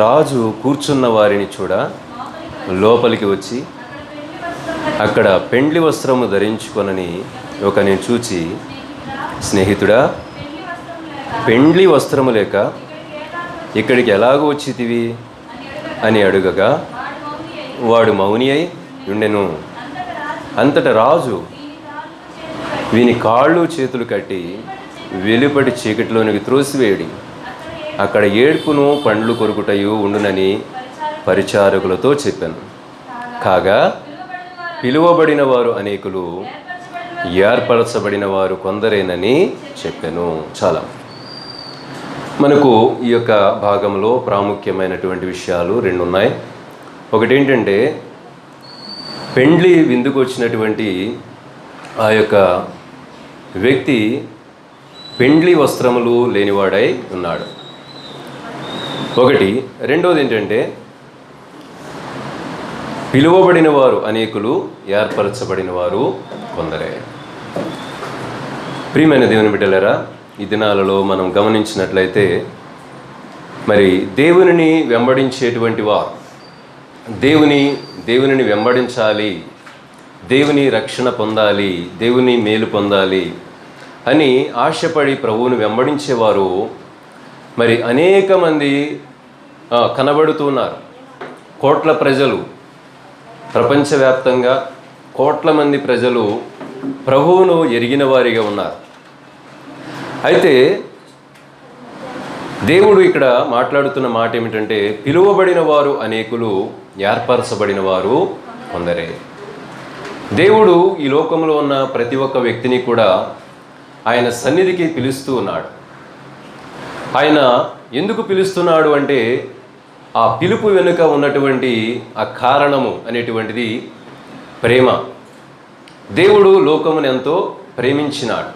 రాజు కూర్చున్న వారిని చూడ లోపలికి వచ్చి అక్కడ పెండ్లి వస్త్రము ధరించుకొనని ఒకని చూచి, స్నేహితుడా, పెండ్లి వస్త్రము లేక ఇక్కడికి ఎలాగో వచ్చితివి అని అడుగగా వాడు మౌని అయి ఉండెను. అంతట రాజు వీని కాళ్ళు చేతులు కట్టి వెలుపటి చీకటిలోనికి త్రోసివేయడి, అక్కడ ఏడ్పును పండ్లు కొరుకుటయు ఉండునని పరిచారకులతో చెప్పాను. కాగా పిలువబడిన వారు అనేకులు, ఏర్పరచబడిన వారు కొందరేనని చెప్పాను. చాలా మనకు ఈ యొక్క భాగంలో ప్రాముఖ్యమైనటువంటి విషయాలు రెండు ఉన్నాయి. ఒకటి ఏంటంటే, పెండ్లి విందుకు వచ్చినటువంటి ఆ యొక్క వ్యక్తి పెండ్లి వస్త్రములు లేనివాడై ఉన్నాడు. ఒకటి. రెండోది ఏంటంటే, పిలువబడిన వారు అనేకులు, ఏర్పరచబడిన వారు కొందరే. ప్రియమైన దేవుని బిడ్డలారా, ఈ దినాలలో మనం గమనించినట్లయితే, మరి దేవునిని వెంబడించేటువంటి వారు, దేవునిని వెంబడించాలి, దేవుని రక్షణ పొందాలి, దేవుని మేలు పొందాలి అని ఆశపడి ప్రభువుని వెంబడించేవారు మరి అనేక మంది కనబడుతున్నారు. కోట్ల ప్రజలు, ప్రపంచవ్యాప్తంగా కోట్ల మంది ప్రజలు ప్రభువును ఎరిగిన వారిగా ఉన్నారు. అయితే దేవుడు ఇక్కడ మాట్లాడుతున్న మాట ఏమిటంటే, పిలువబడిన వారు అనేకులు, ఏర్పరచబడిన వారు కొందరే. దేవుడు ఈ లోకంలో ఉన్న ప్రతి ఒక్క వ్యక్తిని కూడా ఆయన సన్నిధికి పిలుస్తూ ఉన్నాడు. ఆయన ఎందుకు పిలుస్తున్నాడు అంటే, ఆ పిలుపు వెనుక ఉన్నటువంటి ఆ కారణము అనేటువంటిది ప్రేమ. దేవుడు లోకమును ఎంతో ప్రేమించినాడు.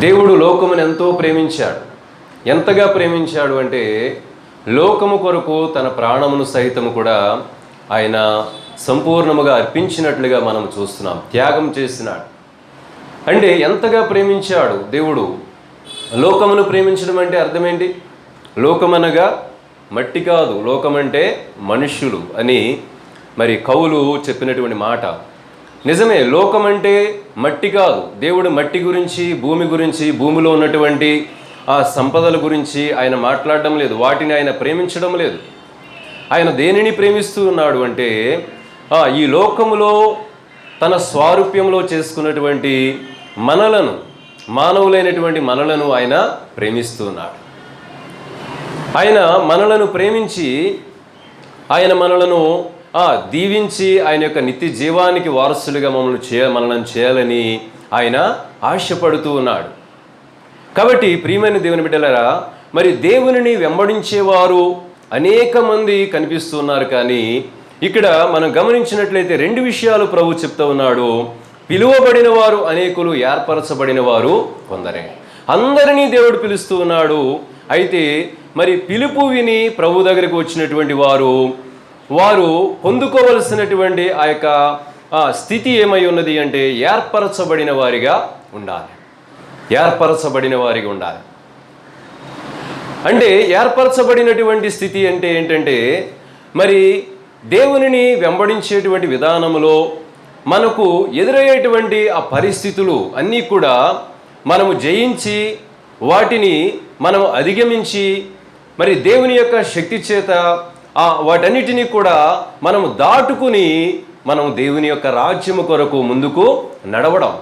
దేవుడు లోకమును ఎంతో ప్రేమించాడు. ఎంతగా ప్రేమించాడు అంటే, లోకము కొరకు తన ప్రాణమును సైతము కూడా ఆయన సంపూర్ణముగా అర్పించినట్లుగా మనం చూస్తున్నాం. త్యాగం చేసినాడు. అంటే ఎంతగా ప్రేమించాడు దేవుడు. లోకమును ప్రేమించడం అంటే అర్థం ఏంటి? లోకమనగా మట్టి కాదు, లోకమంటే మనుష్యులు అని మరి కవులు చెప్పినటువంటి మాట నిజమే. లోకమంటే మట్టి కాదు. దేవుడు మట్టి గురించి, భూమి గురించి, భూమిలో ఉన్నటువంటి ఆ సంపదల గురించి ఆయన మాట్లాడడం లేదు. వాటిని ఆయన ప్రేమించడం లేదు. ఆయన దేనిని ప్రేమిస్తూ ఉన్నాడు అంటే, ఈ లోకములో తన స్వారూప్యంలో చేసుకున్నటువంటి మనలను, మానవులైనటువంటి మనలను ఆయన ప్రేమిస్తూ ఉన్నాడు. ఆయన మనలను ప్రేమించి, ఆయన మనలను దీవించి ఆయన యొక్క నిత్య జీవానికి వారసులుగా మనల్ని చేయాలని ఆయన ఆశపడుతూ ఉన్నాడు. కాబట్టి ప్రియమైన దేవుని బిడ్డలారా, మరి దేవునిని వెంబడించేవారు అనేక మంది కనిపిస్తున్నారు. కానీ ఇక్కడ మనం గమనించినట్లయితే రెండు విషయాలు ప్రభు చెప్తూ ఉన్నాడు. పిలువబడిన వారు అనేకులు, ఏర్పరచబడిన వారు కొందరే. అందరినీ దేవుడు పిలుస్తూ ఉన్నాడు. అయితే మరి పిలుపు విని ప్రభు దగ్గరికి వచ్చినటువంటి వారు పొందుకోవలసినటువంటి ఆ యొక్క స్థితి ఏమై ఉన్నది అంటే, ఏర్పరచబడిన వారిగా ఉండాలి. ఏర్పరచబడిన వారిగా ఉండాలి. అంటే ఏర్పరచబడినటువంటి స్థితి అంటే ఏంటంటే, మరి దేవునిని వెంబడించేటువంటి విధానంలో మనకు ఎదురయ్యేటువంటి ఆ పరిస్థితులు అన్నీ కూడా మనము జయించి, వాటిని మనం అధిగమించి, మరి దేవుని యొక్క శక్తి చేత వాటన్నిటినీ కూడా మనము దాటుకుని, మనం దేవుని యొక్క రాజ్యము కొరకు ముందుకు నడవడం.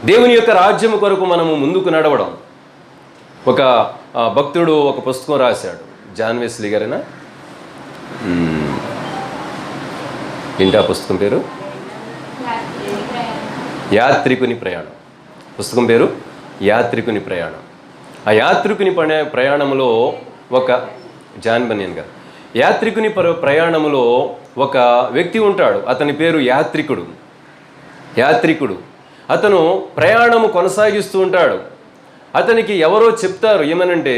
దేవుని యొక్క రాజ్యము కొరకు మనము ముందుకు నడవడం. ఒక భక్తుడు ఒక పుస్తకం రాశాడు. జాన్ వెస్లీ గారేనా? ఏంటి ఆ పుస్తకం పేరు? యాత్రికుని ప్రయాణం. పుస్తకం పేరు యాత్రికుని ప్రయాణం. ఆ యాత్రికుని ప్రయాణంలో ఒక జాన్ బనియన్ గారు, యాత్రికుని ప్రయాణంలో ఒక వ్యక్తి ఉంటాడు. అతని పేరు యాత్రికుడు. అతను ప్రయాణము కొనసాగిస్తూ ఉంటాడు. అతనికి ఎవరో చెప్తారు ఏమనంటే,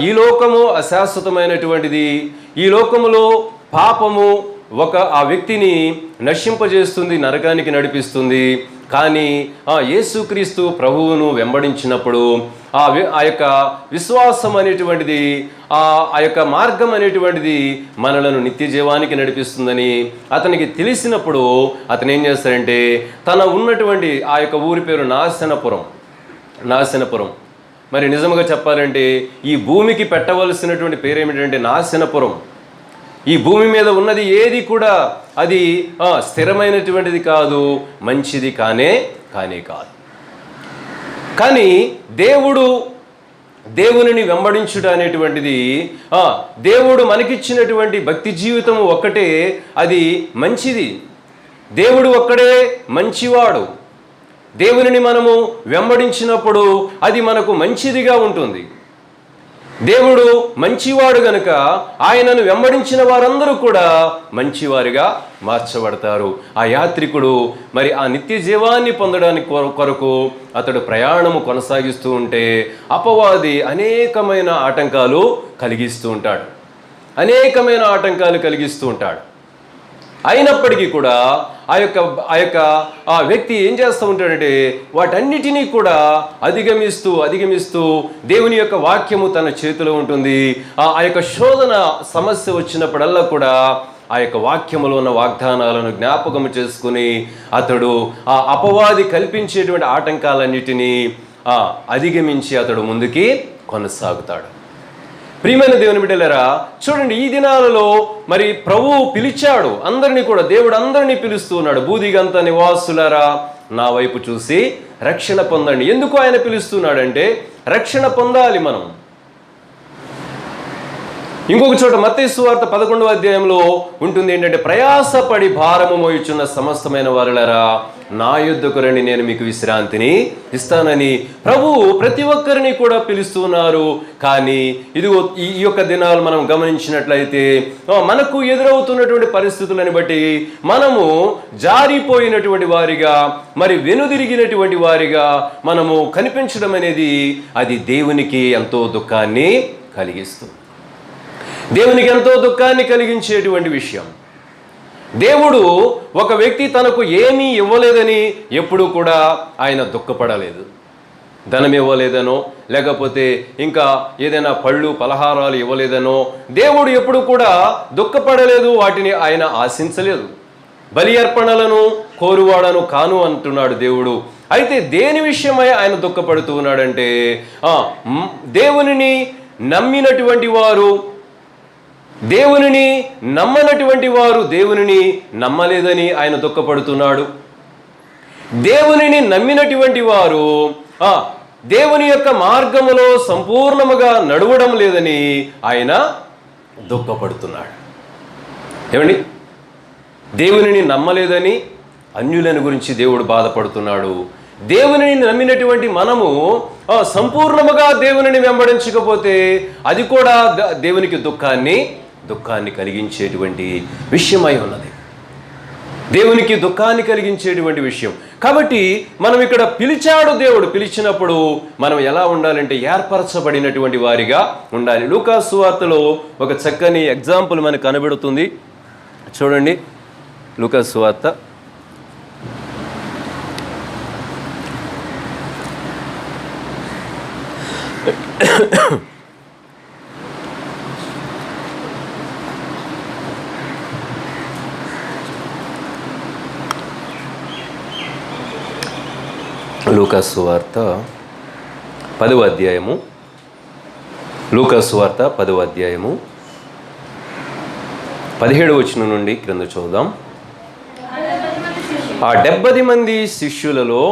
ఈ లోకము అశాశ్వతమైనటువంటిది, ఈ లోకములో పాపము ఆ వ్యక్తిని నశింపజేస్తుంది, నరకానికి నడిపిస్తుంది. కానీ యేసుక్రీస్తు ప్రభువును వెంబడించినప్పుడు ఆ యొక్క విశ్వాసం అనేటువంటిది, ఆ యొక్క మార్గం అనేటువంటిది మనలను నిత్య జీవానికి నడిపిస్తుందని అతనికి తెలిసినప్పుడు అతను ఏం చేస్తాడంటే, తన ఉన్నటువంటి ఆ యొక్క ఊరి పేరు నాశనపురం. మరి నిజంగా చెప్పాలంటే ఈ భూమికి పెట్టవలసినటువంటి పేరు ఏమిటంటే నాశనపురం. ఈ భూమి మీద ఉన్నది ఏది కూడా అది స్థిరమైనటువంటిది కాదు, మంచిది కానే కాదు. కానీ దేవునిని వెంబడించుట అనేటువంటిది, దేవుడు మనకిచ్చినటువంటి భక్తి జీవితం ఒక్కటే అది మంచిది. దేవుడు ఒక్కడే మంచివాడు. దేవునిని మనము వెంబడించినప్పుడు అది మనకు మంచిదిగా ఉంటుంది. దేవుడు మంచివాడు గనుక ఆయనను వెంబడించిన వారందరూ కూడా మంచివారిగా మార్చబడతారు. ఆ యాత్రికుడు మరి ఆ నిత్య జీవాన్ని పొందడానికి కొరకు అతడు ప్రయాణము కొనసాగిస్తూ ఉంటే అపవాది అనేకమైన ఆటంకాలు కలిగిస్తూ ఉంటాడు. అయినప్పటికీ కూడా ఆ వ్యక్తి ఏం చేస్తూ ఉంటాడంటే వాటన్నిటినీ కూడా అధిగమిస్తూ దేవుని యొక్క వాక్యము తన చేతిలో ఉంటుంది. ఆ యొక్క శోధన సమస్య వచ్చినప్పుడల్లా కూడా ఆ యొక్క వాక్యములో ఉన్న వాగ్దానాలను జ్ఞాపకము చేసుకుని అతడు ఆ అపవాది కల్పించేటువంటి ఆటంకాలన్నిటినీ అధిగమించి అతడు ముందుకి కొనసాగుతాడు. ప్రియమైన దేవుని బిడ్డలారా, చూడండి, ఈ దినాలలో మరి ప్రభువు పిలిచాడు అందరినీ కూడా. దేవుడు అందరినీ పిలుస్తూ ఉన్నాడు. భూదిగంత నివాసులారా నా వైపు చూసి రక్షణ పొందండి. ఎందుకు ఆయన పిలుస్తున్నాడంటే రక్షణ పొందాలి మనం. ఇంకొక చోట మత్తయి సువార్త 11వ అధ్యాయంలో ఉంటుంది ఏంటంటే, ప్రయాసపడి భారము మోయుచున్న సమస్తమైన వారులారా నా యొద్దకు రండి, నేను మీకు విశ్రాంతిని ఇస్తానని ప్రభువు ప్రతి ఒక్కరిని కూడా పిలుస్తున్నారు. కానీ ఇదిగో ఈ యొక్క దినాలు మనం గమనించినట్లయితే మనకు ఎదురవుతున్నటువంటి పరిస్థితులను బట్టి మనము జారిపోయినటువంటి వారిగా, మరి వెనుదిరిగినటువంటి వారిగా మనము కనిపించడం అనేది అది దేవునికి ఎంతో దుఃఖాన్ని కలిగించేటువంటి విషయం. దేవుడు ఒక వ్యక్తి తనకు ఏమీ ఇవ్వలేదని ఎప్పుడూ కూడా ఆయన దుఃఖపడలేదు. ధనం ఇవ్వలేదనో, లేకపోతే ఇంకా ఏదైనా పళ్ళు పలహారాలు ఇవ్వలేదనో దేవుడు ఎప్పుడు కూడా దుఃఖపడలేదు. వాటిని ఆయన ఆశించలేదు. బలి అర్పణలను కోరువాడను కాను అంటున్నాడు దేవుడు. అయితే దేని విషయమై ఆయన దుఃఖపడుతూ ఉన్నాడంటే, దేవునిని నమ్మినటువంటి వారు దేవునిని నమ్మనటువంటి వారు దేవునిని నమ్మలేదని ఆయన దుఃఖపడుతున్నాడు. దేవునిని నమ్మినటువంటి వారు దేవుని యొక్క మార్గములో సంపూర్ణముగా నడవడం లేదని ఆయన దుఃఖపడుతున్నాడు. ఏమండి, దేవునిని నమ్మలేదని అన్యులను గురించి దేవుడు బాధపడుతున్నాడు. దేవునిని నమ్మినటువంటి మనము సంపూర్ణముగా దేవునిని వెంబడించకపోతే అది కూడా దేవునికి దుఃఖాన్ని కలిగించేటువంటి విషయమై ఉన్నది. దేవునికి దుఃఖాన్ని కలిగించేటువంటి విషయం. కాబట్టి మనం ఇక్కడ పిలిచాడు దేవుడు. పిలిచినప్పుడు మనం ఎలా ఉండాలంటే ఏర్పరచబడినటువంటి వారిగా ఉండాలి. లూకా సువార్తలో ఒక చక్కని ఎగ్జాంపుల్ మనకు కనబడుతుంది. చూడండి, లూకా సువార్త 10వ అధ్యాయము 17వ వచనం నుండి క్రింద చూద్దాం. ఆ 70 మంది శిష్యులలో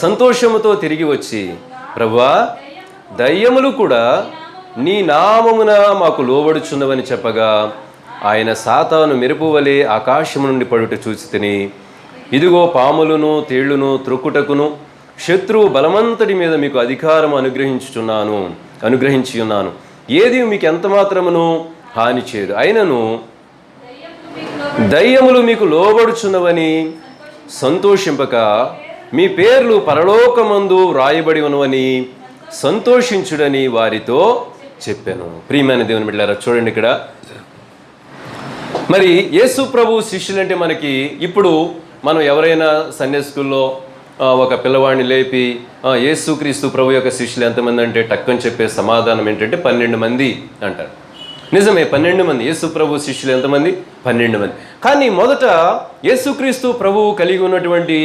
సంతోషముతో తిరిగి వచ్చి, ప్రభువా, దయ్యములు కూడా నీ నామమున మాకు లోబడుచున్నవని చెప్పగా ఆయన సాతాను మెరుపు వలె ఆకాశము నుండి పడుట చూసి తిని, ఇదిగో పాములను తేళ్లును త్రొక్కుటకును శత్రువు బలమంతటి మీద మీకు అధికారం అనుగ్రహించి ఉన్నాను. ఏది మీకు ఎంత మాత్రమును హాని చేయదు. అయినను దయ్యములు మీకు లోబడుచున్నవని సంతోషింపక మీ పేర్లు పరలోకమందు వ్రాయబడి ఉన్నవని సంతోషించుడని వారితో చెప్పాను. ప్రియమైన దేవుని బిడ్డలారా, చూడండి, ఇక్కడ మరి యేసు ప్రభు శిష్యులంటే మనకి ఇప్పుడు మనం ఎవరైనా సండే స్కూల్లో ఒక పిల్లవాడిని లేపి యేసుక్రీస్తు ప్రభు యొక్క శిష్యులు ఎంతమంది అంటే టక్కని చెప్పే సమాధానం ఏంటంటే 12 మంది అంటారు. నిజమే, 12 మంది. యేసు ప్రభు శిష్యులు ఎంతమంది? 12 మంది. కానీ మొదట యేసుక్రీస్తు ప్రభువు కలిగి ఉన్నటువంటి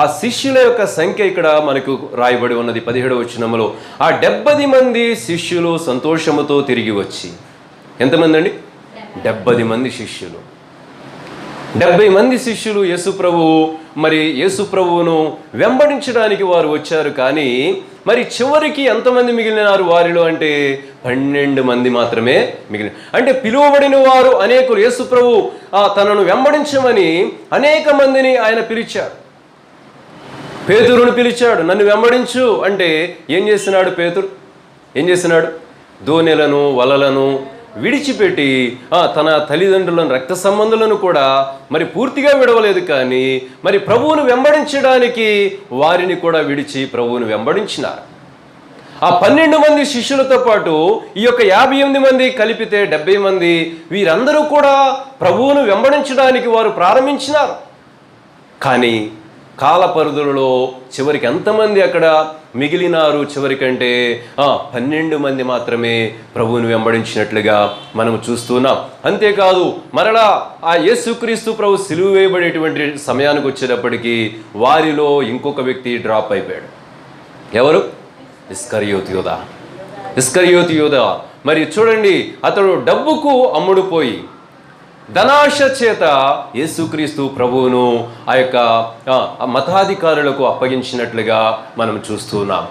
ఆ శిష్యుల యొక్క సంఖ్య ఇక్కడ మనకు రాయబడి ఉన్నది 17వ వచనంలో. ఆ 70 మంది శిష్యులు సంతోషముతో తిరిగి వచ్చి, ఎంతమంది అండి? 70 మంది శిష్యులు. 70 మంది శిష్యులు యేసు ప్రభువును వెంబడించడానికి వారు వచ్చారు. కానీ మరి చివరికి ఎంతమంది మిగిలినారు వారిలో అంటే 12 మంది మాత్రమే మిగిలిన. అంటే పిలువబడిన వారు అనేకులు. యేసు ప్రభు తనను వెంబడించమని అనేక మందిని ఆయన పిలిచాడు. పేతురును పిలిచాడు, నన్ను వెంబడించు అంటే ఏం చేసినాడు పేతురు? ఏం చేసినాడు? దోణెలను వలలను విడిచిపెట్టి తన తల్లిదండ్రులను, రక్త సంబంధులను కూడా మరి పూర్తిగా విడవలేదు. కానీ మరి ప్రభువును వెంబడించడానికి వారిని కూడా విడిచి ప్రభువును వెంబడించినారు. ఆ 12 మంది శిష్యులతో పాటు ఈ యొక్క 58 మంది కలిపితే 70 మంది, వీరందరూ కూడా ప్రభువును వెంబడించడానికి వారు ప్రారంభించినారు. కానీ కాల పరిధులలో చివరికి ఎంతమంది అక్కడ మిగిలినారు? చివరికంటే 12 మంది మాత్రమే ప్రభువును వెంబడించినట్లుగా మనం చూస్తున్నాం. అంతేకాదు మరలా ఆ యేసుక్రీస్తు ప్రభు సిలువ వేయబడేటువంటి సమయానికి వచ్చేటప్పటికీ వారిలో ఇంకొక వ్యక్తి డ్రాప్ అయిపోయాడు. ఎవరు? ఇస్కరియోతు యూదా. మరి చూడండి, అతడు డబ్బుకు అమ్ముడుపోయి ధనాశ చేత యేసుక్రీస్తు ప్రభువును ఆ యొక్క మతాధికారులకు అప్పగించినట్లుగా మనం చూస్తున్నాం.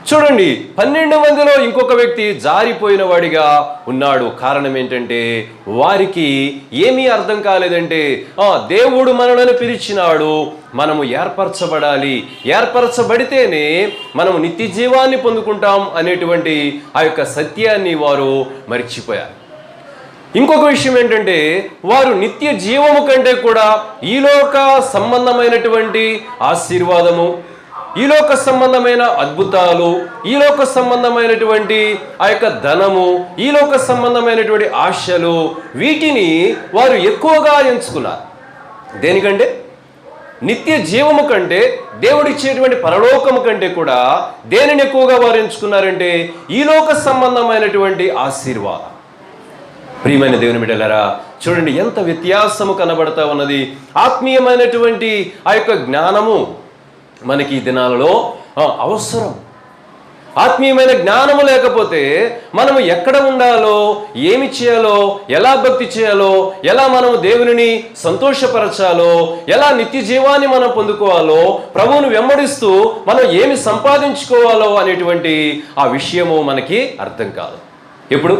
చూడండి, 12 మందిలో ఇంకొక వ్యక్తి జారిపోయిన వాడిగా ఉన్నాడు. కారణం ఏంటంటే వారికి ఏమీ అర్థం కాలేదంటే దేవుడు మనలను పిలిచినాడు, మనము ఏర్పరచబడాలి, ఏర్పరచబడితేనే మనము నిత్య జీవాన్ని పొందుకుంటాం అనేటువంటి ఆ యొక్క సత్యాన్ని వారు మర్చిపోయారు. ఇంకొక విషయం ఏంటంటే వారు నిత్య జీవము కంటే కూడా ఈలోక సంబంధమైనటువంటి ఆశీర్వాదము, ఈలోక సంబంధమైన అద్భుతాలు, ఈలోక సంబంధమైనటువంటి ఆ యొక్క ధనము, ఈలోక సంబంధమైనటువంటి ఆశలు, వీటిని వారు ఎక్కువగా ఎంచుకున్నారు. దేనికంటే నిత్య జీవము కంటే, దేవుడిచ్చేటువంటి పరలోకము కంటే కూడా దేనిని ఎక్కువగా వారు ఎంచుకున్నారంటే ఈలోక సంబంధమైనటువంటి ఆశీర్వాదం. ప్రియమైన దేవుని బిడ్డలారా, చూడండి ఎంత వ్యత్యాసము కనబడతా ఉన్నది. ఆత్మీయమైనటువంటి ఆ యొక్క జ్ఞానము మనకి ఈ దినాలలో అవసరం. ఆత్మీయమైన జ్ఞానము లేకపోతే మనము ఎక్కడ ఉండాలో, ఏమి చేయాలో, ఎలా భక్తి చేయాలో, ఎలా మనము దేవునిని సంతోషపరచాలో, ఎలా నిత్య జీవాన్ని మనం పొందుకోవాలో, ప్రభువును వెంబడిస్తూ మనం ఏమి సంపాదించుకోవాలో అనేటువంటి ఆ విషయము మనకి అర్థం కాదు. ఎప్పుడు?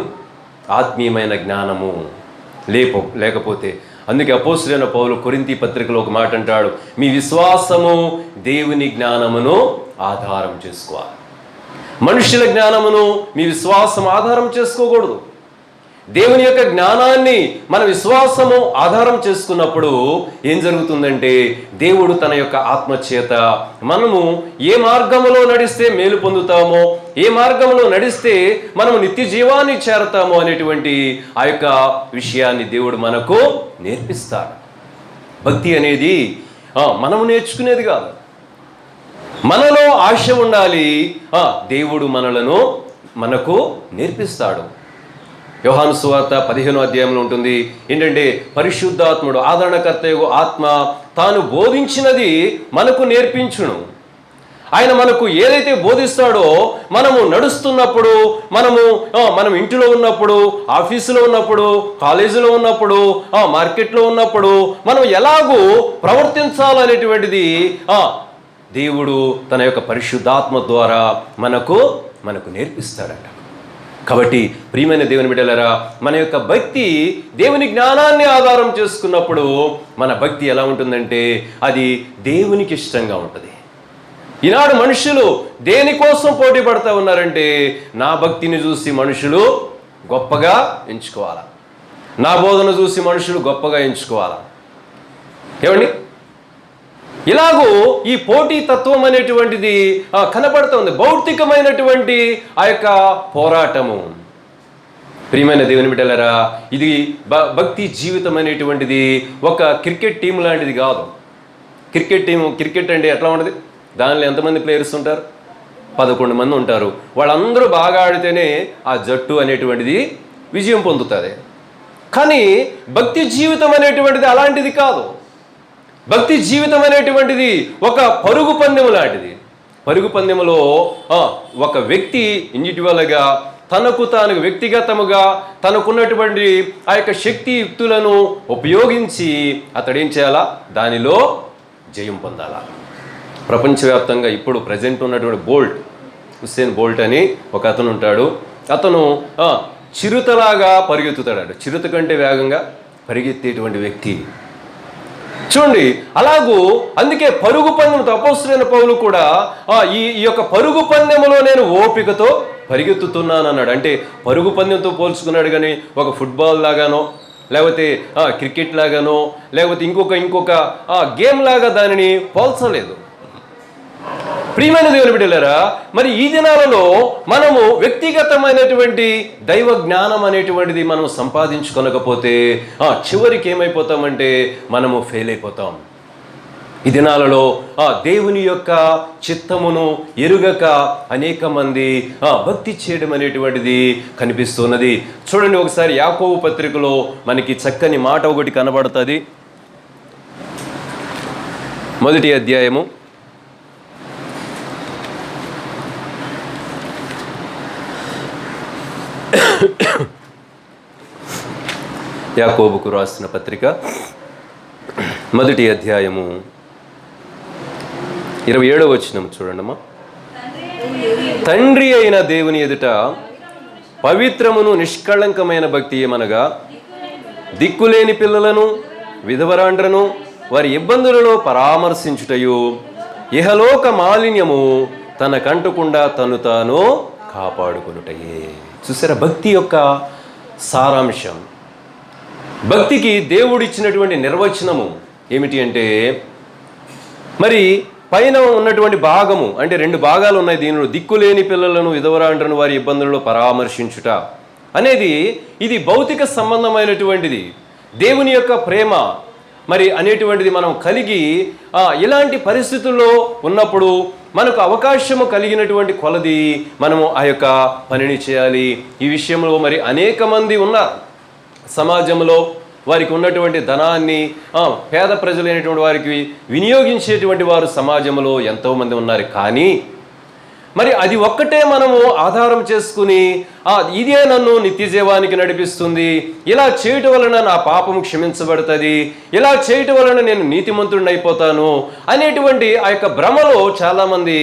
ఆత్మీయమైన జ్ఞానము లేకపోతే. అందుకే అపోస్తలుడైన పౌలు కొరింథీ పత్రికలో ఒక మాట అంటాడు, మీ విశ్వాసము దేవుని జ్ఞానమును ఆధారం చేసుకోవాలి. మనుషుల జ్ఞానమును మీ విశ్వాసం ఆధారం చేసుకోకూడదు. దేవుని యొక్క జ్ఞానాన్ని మన విశ్వాసము ఆధారం చేసుకున్నప్పుడు ఏం జరుగుతుందంటే దేవుడు తన యొక్క ఆత్మచేత మనము ఏ మార్గములో నడిస్తే మేలు పొందుతామో, ఏ మార్గంలో నడిస్తే మనము నిత్య జీవాన్ని చేరతామో అనేటువంటి ఆ యొక్క విషయాన్ని దేవుడు మనకు నేర్పిస్తాడు. భక్తి అనేది మనము నేర్చుకునేది కాదు, మనలో ఆశ ఉండాలి. దేవుడు మనకు నేర్పిస్తాడు. యోహాను సువార్త 15వ అధ్యాయంలో ఉంటుంది ఏంటంటే పరిశుద్ధాత్ముడు, ఆదరణకర్తయగు ఆత్మ తాను బోధించినది మనకు నేర్పించును. ఆయన మనకు ఏదైతే బోధిస్తాడో మనము నడుస్తున్నప్పుడు, మనం ఇంటిలో ఉన్నప్పుడు, ఆఫీసులో ఉన్నప్పుడు, కాలేజీలో ఉన్నప్పుడు, మార్కెట్లో ఉన్నప్పుడు మనం ఎలాగూ ప్రవర్తించాలనేటువంటిది దేవుడు తన యొక్క పరిశుద్ధాత్మ ద్వారా మనకు నేర్పిస్తాడట. కాబట్టి ప్రియమైన దేవుని బిడ్డలారా, మన యొక్క భక్తి దేవుని జ్ఞానాన్ని ఆధారం చేసుకున్నప్పుడు మన భక్తి ఎలా ఉంటుందంటే అది దేవునికి ఇష్టంగా ఉంటుంది. ఈనాడు మనుషులు దేనికోసం పోటీ పడుతూ ఉన్నారంటే నా భక్తిని చూసి మనుషులు గొప్పగా ఎంచుకోవాలా, నా బోధన చూసి మనుషులు గొప్పగా ఎంచుకోవాలా. ఏమండి, ఇలాగూ ఈ పోటీ తత్వం అనేటువంటిది కనబడుతుంది. భౌతికమైనటువంటి ఆ యొక్క పోరాటము. ప్రియమైన దేవుని బిడ్డలారా, ఇది భక్తి జీవితం అనేటువంటిది ఒక క్రికెట్ టీం లాంటిది కాదు. క్రికెట్ అంటే ఎట్లా ఉంటుంది? దానిలో ఎంతమంది ప్లేయర్స్ ఉంటారు? 11 మంది ఉంటారు. వాళ్ళందరూ బాగా ఆడితేనే ఆ జట్టు అనేటువంటిది విజయం పొందుతుంది. కానీ భక్తి జీవితం అనేటువంటిది అలాంటిది కాదు. భక్తి జీవితం అనేటువంటిది ఒక పరుగు పందెం లాంటిది. పరుగు పందెంలో ఒక వ్యక్తి ఇండివిజువల్గా తనకు తాను వ్యక్తిగతముగా తనకున్నటువంటి ఆ యొక్క శక్తి యుక్తులను ఉపయోగించి అతడేం చేయాలా? దానిలో జయం పొందాలా. ప్రపంచవ్యాప్తంగా ఇప్పుడు ప్రజెంట్ ఉన్నటువంటి హుస్సేన్ బోల్ట్ అని ఒక అతను ఉంటాడు. అతను చిరుతలాగా పరిగెత్తుతాడు. చిరుత కంటే వేగంగా పరిగెత్తేటువంటి వ్యక్తి. చూడండి, అందుకే పరుగు పందెం అపోస్తలుడైన పౌలు కూడా ఈ యొక్క పరుగు పందెంలో నేను ఓపికతో పరిగెత్తుతున్నాను అన్నాడు. అంటే పరుగు పందెంతో పోల్చుకున్నాడు, కానీ ఒక ఫుట్బాల్ లాగానో లేకపోతే క్రికెట్ లాగానో లేకపోతే ఇంకొక గేమ్ లాగా దానిని పోల్చలేదు. ప్రియమైన దేవుని బిడ్డలారా, మరి ఈ దినాలలో మనము వ్యక్తిగతమైనటువంటి దైవ జ్ఞానం అనేటువంటిది మనం సంపాదించుకొనకపోతే చివరికి ఏమైపోతామంటే మనము ఫెయిల్ అయిపోతాం. ఈ దినాలలో దేవుని యొక్క చిత్తమును ఎరుగక అనేక మంది భక్తి చేయడం అనేటువంటిది కనిపిస్తున్నది. చూడండి, ఒకసారి యాకోబు పత్రికలో మనకి చక్కని మాట ఒకటి కనబడుతుంది. 1వ అధ్యాయము 'యాకోబుకు రాసిన పత్రిక 1వ అధ్యాయము 27వ వచనం చూడండమ్మా. తండ్రి అయిన దేవుని ఎదుట పవిత్రమును నిష్కళంకమైన భక్తి ఏమనగా దిక్కులేని పిల్లలను విధవరాండ్రను వారి ఇబ్బందులలో పరామర్శించుటయు ఇహలోక మాలిన్యము తన కంటకుండా తను తాను కాపాడుకొనుటయే. చూసారా, భక్తి యొక్క సారాంశం. భక్తికి దేవుడిచ్చినటువంటి నిర్వచనము ఏమిటి అంటే, మరి పైన ఉన్నటువంటి భాగము అంటే 2 భాగాలు ఉన్నాయి దీనిలో. దిక్కులేని పిల్లలను విధవరాండ్రను వారి ఇబ్బందులలో పరామర్శించుట అనేది ఇది భౌతిక సంబంధమైనటువంటిది. దేవుని యొక్క ప్రేమ మరి అనేటువంటిది మనం కలిగి ఇలాంటి పరిస్థితుల్లో ఉన్నప్పుడు మనకు అవకాశము కలిగినటువంటి కొలది మనము ఆ యొక్క పనిని చేయాలి. ఈ విషయంలో మరి అనేక మంది ఉన్నారు సమాజంలో. వారికి ఉన్నటువంటి ధనాన్ని పేద ప్రజలైనటువంటి వారికి వినియోగించేటువంటి వారు సమాజంలో ఎంతోమంది ఉన్నారు. కానీ మరి అది ఒక్కటే మనము ఆధారం చేసుకుని ఇదే నన్ను నిత్య జీవానికి నడిపిస్తుంది, ఇలా చేయటం వలన నా పాపం క్షమించబడుతుంది, ఇలా చేయటం వలన నేను నీతిమంతుడిని అయిపోతాను అనేటువంటి ఆ యొక్క భ్రమలో చాలామంది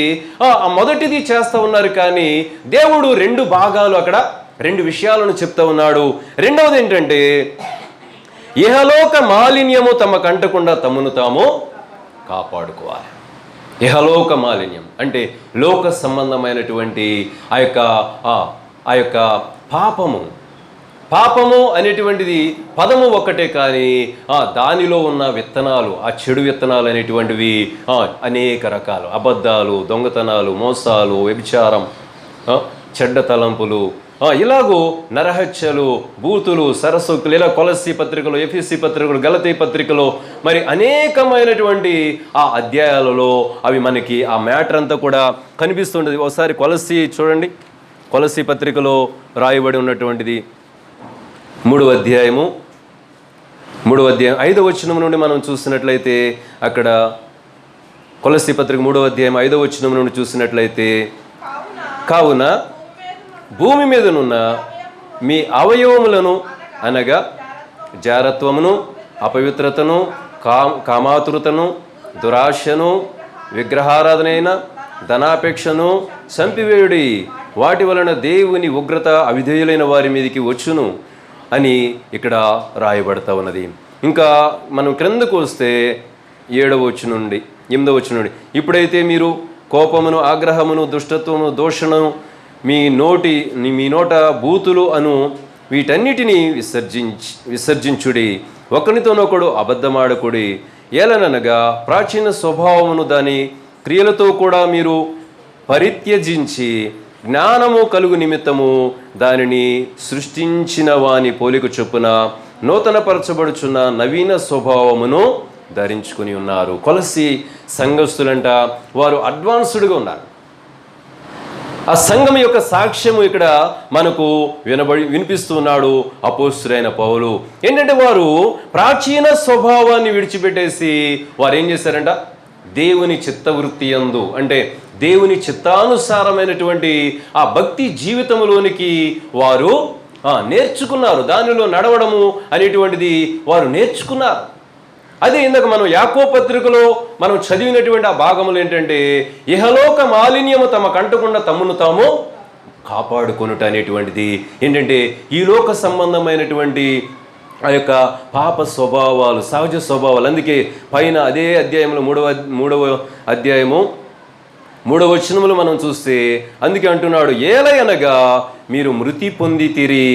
మొదటిది చేస్తూ ఉన్నారు. కానీ దేవుడు 2 భాగాలు అక్కడ 2 విషయాలను చెప్తా ఉన్నాడు. రెండవది ఏంటంటే, ఇహలోక మాలిన్యము తమ కంటకుండా తమను తాము కాపాడుకోవాలి. ఇహలోక మాలిన్యం అంటే లోక సంబంధమైనటువంటి ఆ యొక్క పాపము అనేటువంటిది పదము ఒక్కటే, కానీ దానిలో ఉన్న విత్తనాలు, ఆ చెడు విత్తనాలు అనేటువంటివి అనేక రకాలు. అబద్ధాలు, దొంగతనాలు, మోసాలు, వ్యభిచారం, చెడ్డ తలంపులు, ఇలాగూ నరహత్యలు, బూతులు, సరసోక్తులు, ఇలా కొలస్సీ పత్రికలో, ఎఫెసీ పత్రికలో, గలతీ పత్రికలో మరి అనేకమైనటువంటి ఆ అధ్యాయాలలో అవి మనకి ఆ మ్యాటర్ అంతా కూడా కనిపిస్తుంటుంది. ఒకసారి కొలస్సీ చూడండి. కొలస్సీ పత్రికలో రాయబడి ఉన్నటువంటిది 3వ అధ్యాయం 5వ వచనం నుండి మనం చూసినట్లయితే, అక్కడ కొలస్సీ పత్రిక 3వ అధ్యాయం 5వ వచనం నుండి చూసినట్లయితే, కావున భూమి మీదనున్న మీ అవయవములను అనగా జారత్వమును, అపవిత్రతను, కామాతురతను, దురాశను, విగ్రహారాధనైన ధనాపేక్షను చంపివేయుడి, వాటి వలన దేవుని ఉగ్రత అవిధేయులైన వారి మీదకి వచ్చును అని ఇక్కడ రాయబడతా ఉన్నది. ఇంకా మనం క్రిందకు వస్తే 7వ వచనం నుండి 8వ వచనం నుండి, ఇప్పుడైతే మీరు కోపమును, ఆగ్రహమును, దుష్టత్వమును, దోషణను, మీ నోట బూతులు అను వీటన్నిటినీ విసర్జించుడి. ఒకరితోనొకడు అబద్ధమాడకుడి. ఏలననగా ప్రాచీన స్వభావమును దాని క్రియలతో కూడా మీరు పరిత్యజించి జ్ఞానము కలుగు నిమిత్తము దానిని సృష్టించిన వాని పోలిక చొప్పున నూతనపరచబడుచున్న నవీన స్వభావమును ధరించుకుని ఉన్నారు. కొలసి సంఘస్థులంట వారు అడ్వాన్స్డ్గా ఉన్నారు. ఆ సంఘం యొక్క సాక్ష్యము ఇక్కడ మనకు వినిపిస్తూ ఉన్నాడు అపోస్తలుడైన పౌలు. ఏంటంటే వారు ప్రాచీన స్వభావాన్ని విడిచిపెట్టేసి వారు ఏం చేశారంట, దేవుని చిత్తవృత్తి యందు అంటే దేవుని చిత్తానుసారమైనటువంటి ఆ భక్తి జీవితంలోనికి వారు నేర్చుకున్నారు. దానిలో నడవడము అనేటువంటిది వారు నేర్చుకున్నారు. అదే ఇందాక మనం యాకోబు పత్రికలో మనం చదివినటువంటి ఆ భాగములు ఏంటంటే ఇహలోక మాలిన్యము తమ కంటకుండా తమను తాము కాపాడుకొనుట అనేటువంటిది ఏంటంటే ఈ లోక సంబంధమైనటువంటి ఆ యొక్క పాప స్వభావాలు, సహజ స్వభావాలు. అందుకే పైన అదే అధ్యాయంలో మూడవ అధ్యాయము 3వ వచనములు మనం చూస్తే అందుకే అంటున్నాడు, ఏలయనగా మీరు మృతి పొందితిరి,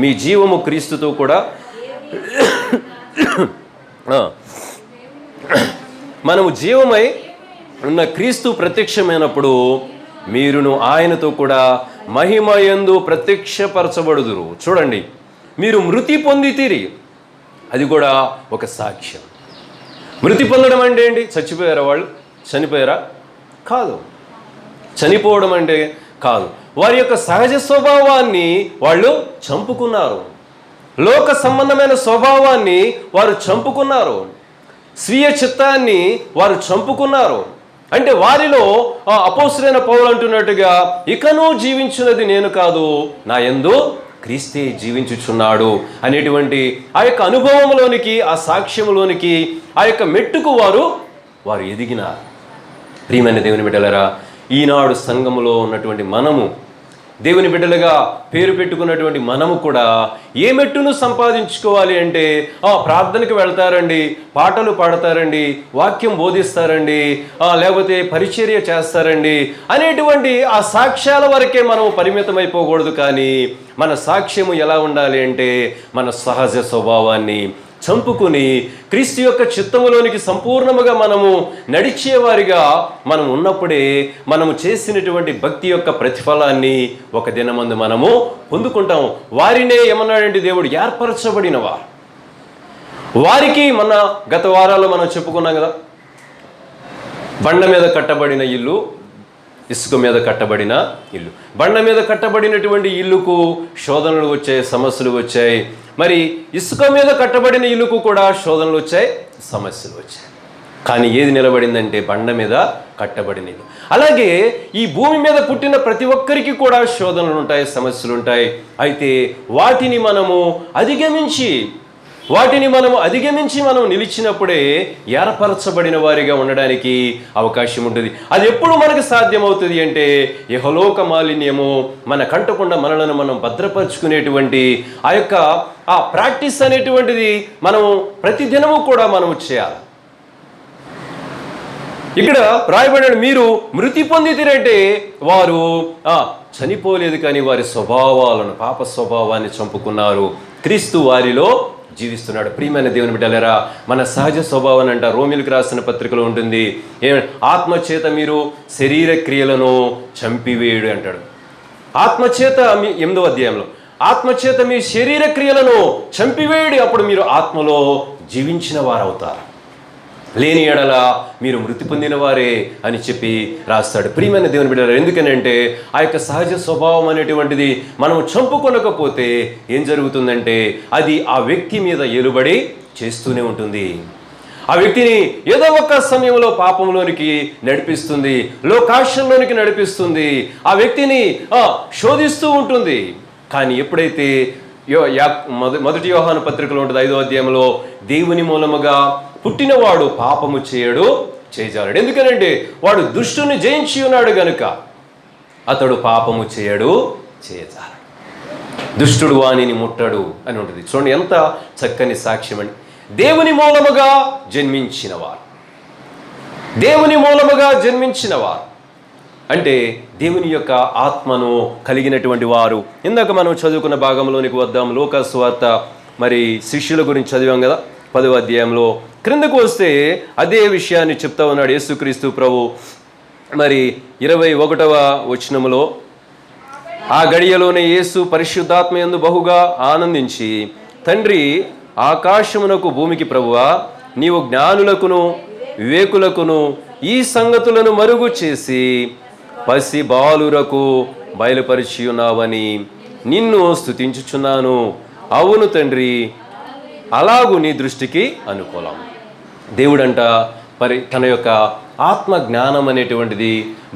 మీ జీవము క్రీస్తుతో కూడా మనము జీవమై ఉన్న క్రీస్తు ప్రత్యక్షమైనప్పుడు మీరును ఆయనతో కూడా మహిమయందు ప్రత్యక్షపరచబడుదురు. చూడండి, మీరు మృతి పొందితిరి, అది కూడా ఒక సాక్ష్యం. మృతి పొందడం అంటే ఏంటి? చచ్చిపోయారా? వాళ్ళు చనిపోయారా? కాదు. చనిపోవడం అంటే కాదు. వారి యొక్క సహజ స్వభావాన్ని వాళ్ళు చంపుకున్నారు. లోక సంబంధమైన స్వభావాన్ని వారు చంపుకున్నారు. స్వీయ చిత్తాన్ని వారు చంపుకున్నారు. అంటే వారిలో అపోస్తలుడైన పౌలు అంటున్నట్టుగా ఇకను జీవించున్నది నేను కాదు, నా యందు క్రీస్తే జీవించుచున్నాడు అనేటువంటి ఆ యొక్క అనుభవంలోనికి, ఆ సాక్ష్యంలోనికి, ఆ యొక్క మెట్టుకు వారు ఎదిగినారు. ప్రియమైన దేవుని బిడ్డలారా, ఈనాడు సంఘములో ఉన్నటువంటి మనము, దేవుని బిడ్డలుగా పేరు పెట్టుకున్నటువంటి మనము కూడా ఏ మెట్టును సంపాదించుకోవాలి అంటే ప్రార్థనకు వెళ్తారండి, పాటలు పాడతారండి, వాక్యం బోధిస్తారండి, లేకపోతే పరిచర్య చేస్తారండి అనేటువంటి ఆ సాక్ష్యాల వరకే మనం పరిమితమైపోకూడదు. కానీ మన సాక్ష్యము ఎలా ఉండాలి అంటే మన సహజ స్వభావాన్ని చంపుకుని క్రీస్తు యొక్క చిత్తములోనికి సంపూర్ణముగా మనము నడిచేవారిగా మనం ఉన్నప్పుడే మనము చేసినటువంటి భక్తి యొక్క ప్రతిఫలాన్ని ఒక దినమందు మనము పొందుకుంటాము. వారినే ఏమన్నాడంటే దేవుడు ఏర్పరచబడిన వారికి మన గత వారాల్లో మనం చెప్పుకున్నాం కదా, బండ మీద కట్టబడిన ఇల్లు, ఇసుక మీద కట్టబడిన ఇల్లు. బండ మీద కట్టబడినటువంటి ఇల్లుకు శోధనలు వచ్చాయి, సమస్యలు వచ్చాయి. మరి ఇసుక మీద కట్టబడిన ఇల్లుకు కూడా శోధనలు వచ్చాయి, సమస్యలు వచ్చాయి. కానీ ఏది నిలబడిందంటే బండ మీద కట్టబడిన ఇల్లు. అలాగే ఈ భూమి మీద పుట్టిన ప్రతి ఒక్కరికి కూడా శోధనలు ఉంటాయి, సమస్యలు ఉంటాయి. అయితే వాటిని మనము అధిగమించి మనం నిలిచినప్పుడే ఏర్పరచబడిన వారిగా ఉండడానికి అవకాశం ఉంటుంది. అది ఎప్పుడు మనకు సాధ్యమవుతుంది అంటే ఇహలోక మాలిన్యము మన కంటకుండా మనలను మనం భద్రపరుచుకునేటువంటి ఆ ప్రాక్టీస్ అనేటువంటిది మనం ప్రతిదినము కూడా మనము చేయాలి. ఇక్కడ రాయబడిన మీరు మృతి పొందితిరంటే వారు చనిపోలేదు, కానీ వారి స్వభావాలను, పాప స్వభావాన్ని చంపుకున్నారు. క్రీస్తు వారిలో జీవిస్తున్నాడు. ప్రియమైన దేవుని బిడ్డలారా, మన సహజ స్వభావం అంట రోమిలకు రాసిన పత్రికలో ఉంటుంది, ఆత్మచేత మీరు శరీర క్రియలను చంపివేయుడు అంటాడు. ఆత్మచేత 8వ అధ్యాయంలో ఆత్మచేత మీ శరీర క్రియలను చంపివేయుడి, అప్పుడు మీరు ఆత్మలో జీవించిన వారవుతారు. లేని ఎడల మీరు మృతి పొందిన వారే అని చెప్పి రాస్తాడు. ప్రియమైన దేవుని బిడ్డలారా, ఎందుకనంటే ఆ యొక్క సహజ స్వభావం అనేటువంటిది మనం చంపుకొనకపోతే ఏం జరుగుతుందంటే అది ఆ వ్యక్తి మీద ఏలుబడి చేస్తూనే ఉంటుంది. ఆ వ్యక్తిని ఏదో ఒక సమయంలో పాపంలోనికి నడిపిస్తుంది, లోకాశంలోనికి నడిపిస్తుంది, ఆ వ్యక్తిని శోధిస్తూ ఉంటుంది. కానీ ఎప్పుడైతే మొదటి యోహాను పత్రికలో ఉంటుంది 5వ అధ్యాయంలో, దేవుని మూలముగా పుట్టినవాడు పాపము చేయజాలడు. ఎందుకనంటే వాడు దుష్టుని జయించి ఉన్నాడు గనుక అతడు పాపము చేయజాలడు. దుష్టుడు వానిని ముట్టడు అని ఉంటుంది. చూడండి ఎంత చక్కని సాక్ష్యం అండి. దేవుని మూలముగా జన్మించినవారు అంటే దేవుని యొక్క ఆత్మను కలిగినటువంటి వారు. ఇందాక మనం చదువుకున్న భాగంలోనికి వద్దాం. లూకా సువార్త మరి శిష్యుల గురించి చదివాం కదా 10వ అధ్యాయంలో. క్రిందకు వస్తే అదే విషయాన్ని చెప్తా ఉన్నాడు యేసుక్రీస్తు ప్రభు. మరి 21వ వచనములో, ఆ గడియలోనే యేసు పరిశుద్ధాత్మ యందు బహుగా ఆనందించి, తండ్రి, ఆకాశమునకు భూమికి ప్రభువా, నీవు జ్ఞానులకును వివేకులకును ఈ సంగతులను మరుగు చేసి పసి బాలురకు బయలుపరిచి ఉన్నావని నిన్ను స్తుతించుచున్నాను. అవును తండ్రి, అలాగూ నీ దృష్టికి అనుకూలం. దేవుడంట మరి తన యొక్క ఆత్మ జ్ఞానం అనేటువంటిది,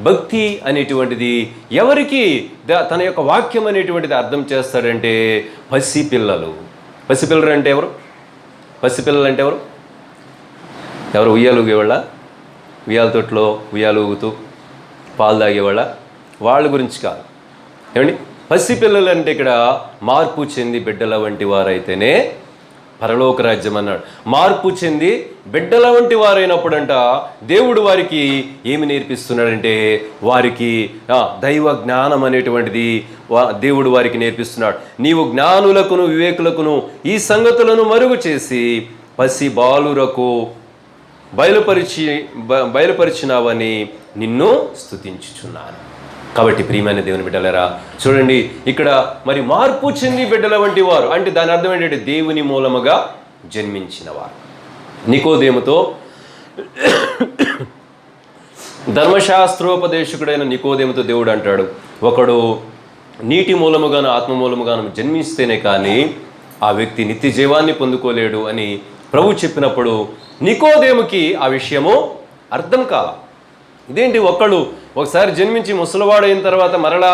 భక్తి అనేటువంటిది ఎవరికి తన యొక్క వాక్యం అనేటువంటిది అర్థం చేస్తాడంటే పసిపిల్లలు. పసిపిల్లలు అంటే ఎవరు? పసిపిల్లలు అంటే ఎవరు? ఎవరు? ఉయ్యాలు ఊగేవాళ్ళ? ఉయ్యాల తొట్లో ఉయ్యాలు ఊగుతూ పాలు తాగేవాళ్ళ? వాళ్ళ గురించి కాదు. ఏమండి, పసిపిల్లలు అంటే ఇక్కడ మార్పు చెంది బిడ్డల వంటి వారైతేనే పరలోక రాజ్యం అన్నాడు. మార్పు చెంది బిడ్డల వంటి వారైనప్పుడంట దేవుడు వారికి ఏమి నేర్పిస్తున్నాడంటే వారికి దైవ జ్ఞానం అనేటువంటిది దేవుడు వారికి నేర్పిస్తున్నాడు. నీవు జ్ఞానులకును వివేకులకును ఈ సంగతులను మరుగు చేసి పసి బాలురకు బయలుపరిచినావని నిన్ను స్తుతించుచున్నాను. కాబట్టి ప్రియమైన దేవుని బిడ్డలారా, చూడండి ఇక్కడ మరి మార్పు చెంది బిడ్డల వంటి వారు అంటే దాని అర్థం ఏంటంటే దేవుని మూలముగా జన్మించిన వారు. నికోదేముతో ధర్మశాస్త్రోపదేశకుడైన నికోదేముతో దేవుడు అంటాడు, ఒకడు నీటి మూలముగాను ఆత్మ మూలముగాను జన్మిస్తేనే కానీ ఆ వ్యక్తి నిత్య జీవాన్ని పొందుకోలేడు అని ప్రభు చెప్పినప్పుడు నికోదేముకి ఆ విషయము అర్థం కాల. ఇదేంటి, ఒకసారి జన్మించి ముసలివాడైన తర్వాత మరలా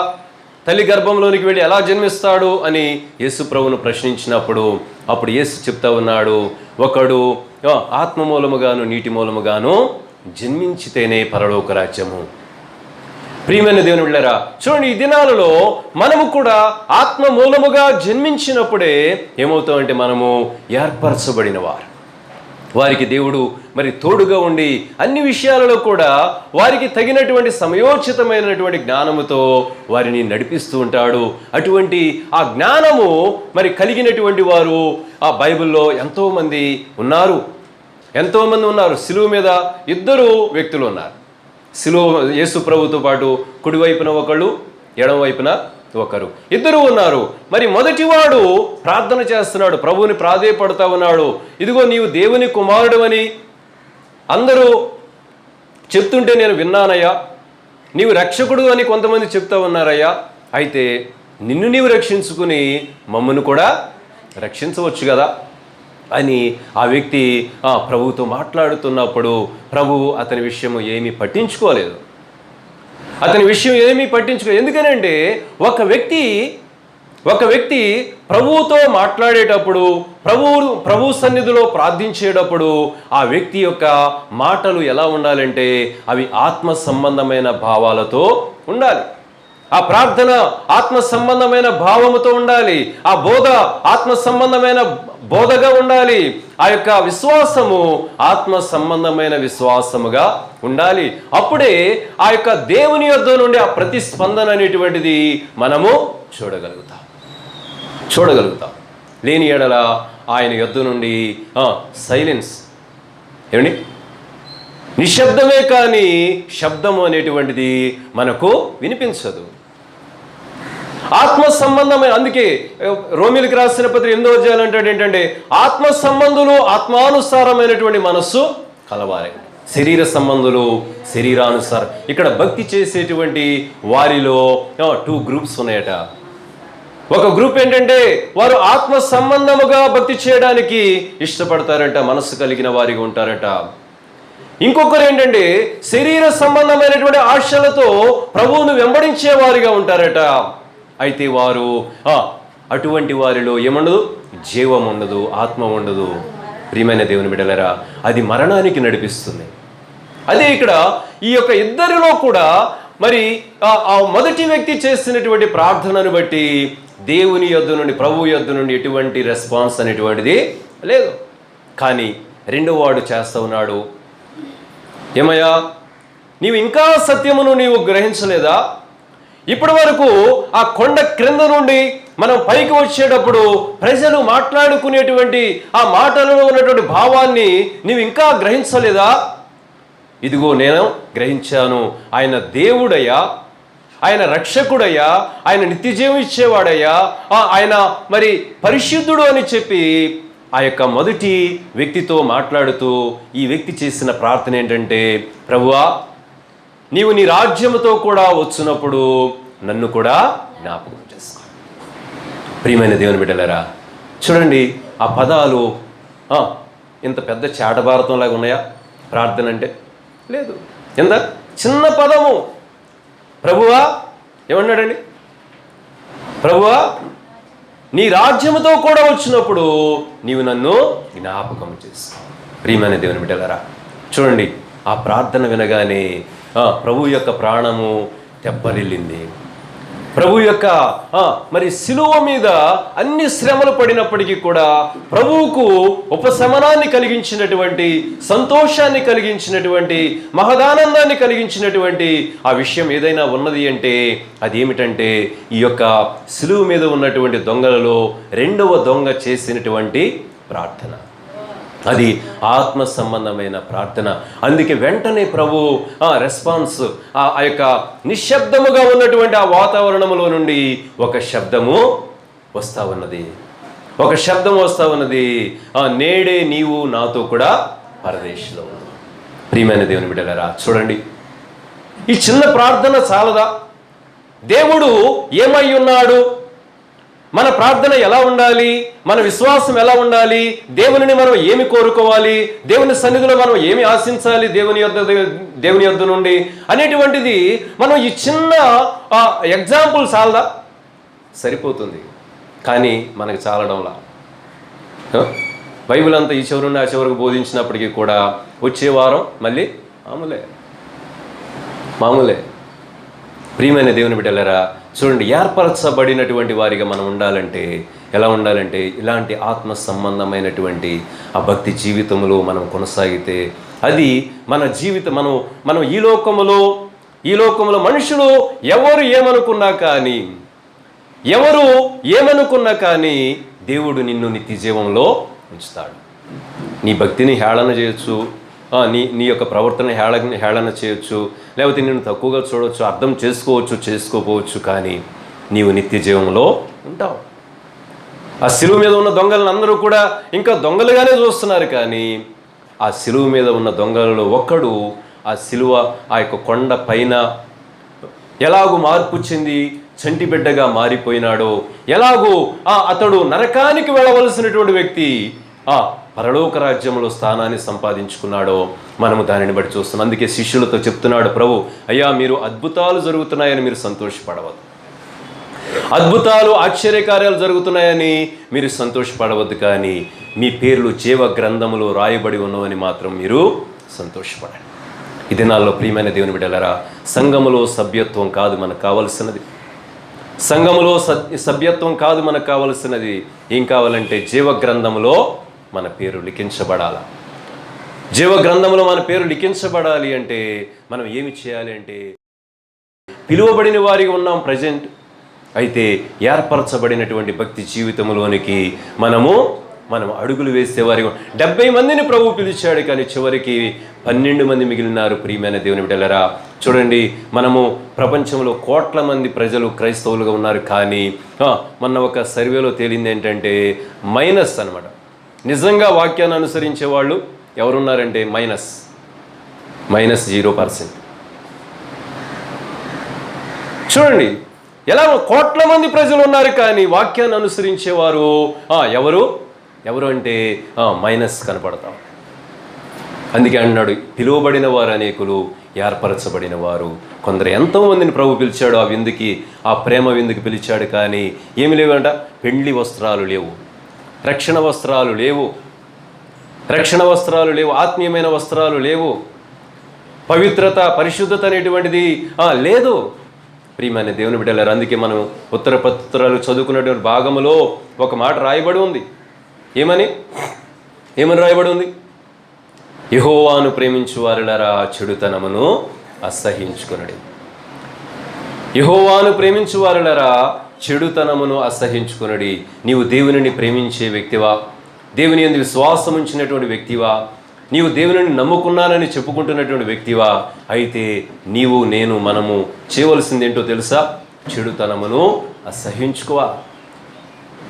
తల్లి గర్భంలోనికి వెళ్ళి ఎలా జన్మిస్తాడు అని యేసు ప్రభువును ప్రశ్నించినప్పుడు అప్పుడు యేసు చెప్తా ఉన్నాడు, ఒకడు ఆత్మ మూలముగాను నీటి మూలముగాను జన్మించితేనే పరలోక రాజ్యము. ప్రియమైన దేవుని బిడ్డలారా, చూడండి, ఈ దినాలలో మనము కూడా ఆత్మ మూలముగా జన్మించినప్పుడే ఏమవుతామంటే మనము ఏర్పరచబడిన వారు. వారికి దేవుడు మరి తోడుగా ఉండి అన్ని విషయాలలో కూడా వారికి తగినటువంటి సమయోచితమైనటువంటి జ్ఞానముతో వారిని నడిపిస్తూ ఉంటాడు. అటువంటి ఆ జ్ఞానము మరి కలిగినటువంటి వారు ఆ బైబిల్లో ఎంతోమంది ఉన్నారు. సిలువ మీద 2 వ్యక్తులు ఉన్నారు. సిలువ యేసు ప్రభుతో పాటు కుడివైపున ఒకళ్ళు, ఎడమ వైపున ఒకరు, 2 ఉన్నారు. మరి మొదటివాడు ప్రార్థన చేస్తున్నాడు, ప్రభువుని ప్రాధేయపడతా ఉన్నాడు. ఇదిగో నీవు దేవుని కుమారుడు అని అందరూ చెప్తుంటే నేను విన్నానయ్యా, నీవు రక్షకుడు అని కొంతమంది చెప్తా ఉన్నారయ్యా, అయితే నిన్ను నీవు రక్షించుకుని మమ్మను కూడా రక్షించవచ్చు కదా అని ఆ వ్యక్తి ప్రభువుతో మాట్లాడుతున్నప్పుడు ప్రభువు అతని విషయం ఏమీ పట్టించుకోలేదు. ఎందుకనంటే ఒక వ్యక్తి ప్రభువుతో మాట్లాడేటప్పుడు, ప్రభు సన్నిధిలో ప్రార్థించేటప్పుడు ఆ వ్యక్తి యొక్క మాటలు ఎలా ఉండాలంటే అవి ఆత్మ సంబంధమైన భావాలతో ఉండాలి. ఆ ప్రార్థన ఆత్మ సంబంధమైన భావముతో ఉండాలి. ఆ బోధ ఆత్మ సంబంధమైన బోధగా ఉండాలి. ఆ యొక్క విశ్వాసము ఆత్మ సంబంధమైన విశ్వాసముగా ఉండాలి. అప్పుడే ఆ యొక్క దేవుని యొద్ద నుండి ఆ ప్రతిస్పందన అనేటువంటిది మనము చూడగలుగుతాం. లేని ఎడల ఆయన యొద్ద నుండి సైలెన్స్, ఏమండి, నిశ్శబ్దమే కానీ శబ్దము అనేటువంటిది మనకు వినిపించదు. ఆత్మ సంబంధమైన, అందుకే రోమిలికి రాసిన పత్రిక 8వ అధ్యాయం అంటాడు ఏంటంటే ఆత్మ సంబంధులు ఆత్మానుసారమైనటువంటి మనస్సు కలవారే, శరీర సంబంధులు శరీరానుసారం. ఇక్కడ భక్తి చేసేటువంటి వారిలో 2 గ్రూప్స్ ఉన్నాయట. ఒక గ్రూప్ ఏంటంటే వారు ఆత్మ సంబంధముగా భక్తి చేయడానికి ఇష్టపడతారంట, మనస్సు కలిగిన వారిగా ఉంటారట. ఇంకొకరు ఏంటంటే శరీర సంబంధమైనటువంటి ఆశలతో ప్రభువును వెంబడించే వారిగా ఉంటారట. అయితే వారు అటువంటి వారిలో ఏముండదు, జీవం ఉండదు, ఆత్మ ఉండదు. ప్రియమైన దేవుని బిడ్డలారా, అది మరణానికి నడిపిస్తుంది. అదే ఇక్కడ ఈ యొక్క ఇద్దరిలో కూడా మరి ఆ మొదటి వ్యక్తి చేసినటువంటి ప్రార్థనను బట్టి దేవుని యొద్ద నుండి, ప్రభువు యొద్ద నుండి ఎటువంటి రెస్పాన్స్ అనేటువంటిది లేదు. కానీ రెండో వాడు చేస్తా ఉన్నాడు, ఏమయ్యా నీవు ఇంకా సత్యమును నీవు గ్రహించలేదా? ఇప్పటి వరకు ఆ కొండ క్రింద నుండి మనం పైకి వచ్చేటప్పుడు ప్రజలు మాట్లాడుకునేటువంటి ఆ మాటలలో ఉన్నటువంటి భావాన్ని నీవు ఇంకా గ్రహించలేదా? ఇదిగో నేను గ్రహించాను, ఆయన దేవుడయ్యా, ఆయన రక్షకుడయ్యా, ఆయన నిత్యజీవం ఇచ్చేవాడయ్యా, ఆయన మరి పరిశుద్ధుడు అని చెప్పి ఆ యొక్క మొదటి వ్యక్తితో మాట్లాడుతూ ఈ వ్యక్తి చేసిన ప్రార్థన ఏంటంటే, ప్రభువా, నీవు నీ రాజ్యముతో కూడా వచ్చినప్పుడు నన్ను కూడా జ్ఞాపకం చేసుకో. ప్రియమైన దేవుని బిడ్డలారా, చూడండి ఆ పదాలు ఇంత పెద్ద చాటభారతంలాగా ఉన్నాయా ప్రార్థన అంటే? లేదు. ఎంత చిన్న పదము. ప్రభువా ఏమన్నాడండి? ప్రభువా, నీ రాజ్యముతో కూడా వచ్చినప్పుడు నీవు నన్ను జ్ఞాపకం చేసుకో. ప్రియమైన దేవుని బిడ్డలారా, చూడండి ఆ ప్రార్థన వినగానే ప్రభు యొక్క ప్రాణము తెప్పరిల్లింది. ప్రభు యొక్క మరి శిలువ మీద అన్ని శ్రమలు పడినప్పటికీ కూడా ప్రభువుకు ఉపశమనాన్ని కలిగించినటువంటి, సంతోషాన్ని కలిగించినటువంటి, మహదానందాన్ని కలిగించినటువంటి ఆ విషయం ఏదైనా ఉన్నది అంటే అది ఏమిటంటే, ఈ యొక్క శిలువ మీద ఉన్నటువంటి దొంగలలో రెండవ దొంగ చేసినటువంటి ప్రార్థన. అది ఆత్మ సంబంధమైన ప్రార్థన. అందుకే వెంటనే ప్రభు రెస్పాన్స్, ఆ యొక్క నిశ్శబ్దముగా ఉన్నటువంటి ఆ వాతావరణంలో నుండి ఒక శబ్దము వస్తూ ఉన్నది. ఒక శబ్దం వస్తూ ఉన్నది, నేడే నీవు నాతో కూడా పరదేశంలో ఉన్నావు. ప్రియమైన దేవుని బిడ్డలారా, చూడండి ఈ చిన్న ప్రార్థన చాలదా? దేవుడు ఏమై ఉన్నాడు, మన ప్రార్థన ఎలా ఉండాలి, మన విశ్వాసం ఎలా ఉండాలి, దేవునిని మనం ఏమి కోరుకోవాలి, దేవుని సన్నిధిలో మనం ఏమి ఆశించాలి దేవుని యొద్ద నుండి అనేటువంటిది మనం ఈ చిన్న ఎగ్జాంపుల్ చాలదా? సరిపోతుంది. కానీ మనకు చాలడంలా. బైబిల్ అంతా ఈ చివరి నుండి ఆ చివరికి బోధించినప్పటికీ కూడా వచ్చే వారం మళ్ళీ మామూలే. ప్రియమైన దేవుని బిడ్డలారా, చూడండి ఏర్పరచబడినటువంటి వారిగా మనం ఉండాలంటే ఎలా ఉండాలంటే, ఇలాంటి ఆత్మ సంబంధమైనటువంటి ఆ భక్తి జీవితంలో మనం కొనసాగితే అది మన జీవితం. మనం ఈ లోకములో మనుషులు ఎవరు ఏమనుకున్నా కానీ దేవుడు నిన్ను నిత్య జీవంలో ఉంచుతాడు. నీ భక్తిని హేళన చేయొచ్చు, నీ యొక్క ప్రవర్తన హేళన చేయొచ్చు, లేకపోతే నిన్ను తక్కువగా చూడవచ్చు, అర్థం చేసుకోకపోవచ్చు, కానీ నీవు నిత్య జీవంలో ఉంటావు. ఆ శిలువ మీద ఉన్న దొంగలను అందరూ కూడా ఇంకా దొంగలుగానే చూస్తున్నారు, కానీ ఆ శిలువ మీద ఉన్న దొంగలలో ఒక్కడు ఆ శిలువ ఆ యొక్క కొండ పైన ఎలాగూ మార్పు చెంది చంటి బిడ్డగా మారిపోయినాడో, ఎలాగూ అతడు నరకానికి వెళ్ళవలసినటువంటి వ్యక్తి పరలోక రాజ్యంలో స్థానాన్ని సంపాదించుకున్నాడో మనము దానిని బట్టి చూస్తున్నాం. అందుకే శిష్యులతో చెప్తున్నాడు ప్రభు, అయ్యా, మీరు అద్భుతాలు జరుగుతున్నాయని మీరు సంతోషపడవద్దు, అద్భుతాలు ఆశ్చర్యకార్యాలు జరుగుతున్నాయని మీరు సంతోషపడవద్దు, కానీ మీ పేర్లు జీవ గ్రంథములో రాయబడి ఉన్నవని మాత్రం మీరు సంతోషపడండి. ఈ దినాల్లో ప్రియమైన దేవుని బిడ్డలారా, సంఘములో సభ్యత్వం కాదు మనకు కావలసినది. సంఘములో సభ్యత్వం కాదు మనకు కావలసినది. ఏం కావాలంటే జీవ గ్రంథములో మన పేరు లిఖించబడాల. జీవ గ్రంథంలో మన పేరు లిఖించబడాలి అంటే మనం ఏమి చేయాలి అంటే, పిలువబడిన వారిగా ఉన్నాం ప్రజెంట్, అయితే ఏర్పరచబడినటువంటి భక్తి జీవితంలోనికి మనం అడుగులు వేసేవారిగా. 70 మందిని ప్రభు పిలిచాడు, కానీ చివరికి 12 మంది మిగిలినారు. ప్రియమైన దేవుని బిడ్డలారా, చూడండి, మనము ప్రపంచంలో కోట్ల మంది ప్రజలు క్రైస్తవులుగా ఉన్నారు, కానీ మొన్న ఒక సర్వేలో తేలింది ఏంటంటే మైనస్ అన్నమాట. నిజంగా వాక్యాన్ని అనుసరించే వాళ్ళు ఎవరున్నారంటే -0%. చూడండి, ఎలా కోట్ల మంది ప్రజలు ఉన్నారు, కానీ వాక్యాన్ని అనుసరించేవారు ఎవరు అంటే మైనస్ కనపడతాం. అందుకే అన్నాడు, పిలువబడిన వారు అనేకులు, ఏర్పరచబడిన వారు కొందరు. ఎంతోమందిని ప్రభు పిలిచాడు ఆ విందుకి, ఆ ప్రేమ విందుకి పిలిచాడు, కానీ ఏమి లేవంట, పెండ్లి వస్త్రాలు లేవు, రక్షణ వస్త్రాలు లేవు, ఆత్మీయమైన వస్త్రాలు లేవు, పవిత్రత పరిశుద్ధత అనేటువంటిది లేదు. ప్రియమైన దేవుని బిడ్డలారా, అందుకే మనం ఉత్తర పత్రాలు చదువుకున్నటువంటి భాగంలో ఒక మాట రాయబడి ఉంది. ఏమని రాయబడి ఉంది? యెహోవాను ప్రేమించు వారులారా చెడుతనమును అసహ్యించుకొనుడి. యెహోవాను ప్రేమించు వారులారా చెడుతనమును అసహ్యించుకొనుడి. నీవు దేవునిని ప్రేమించే వ్యక్తివా? దేవుని యందు విశ్వాసం ఉంచినటువంటి వ్యక్తివా? నీవు దేవునిని నమ్ముకున్నానని చెప్పుకుంటున్నటువంటి వ్యక్తివా? అయితే నీవు, నేను, మనము చేయవలసింది ఏంటో తెలుసా? చెడుతనమును అసహ్యించుకోవా.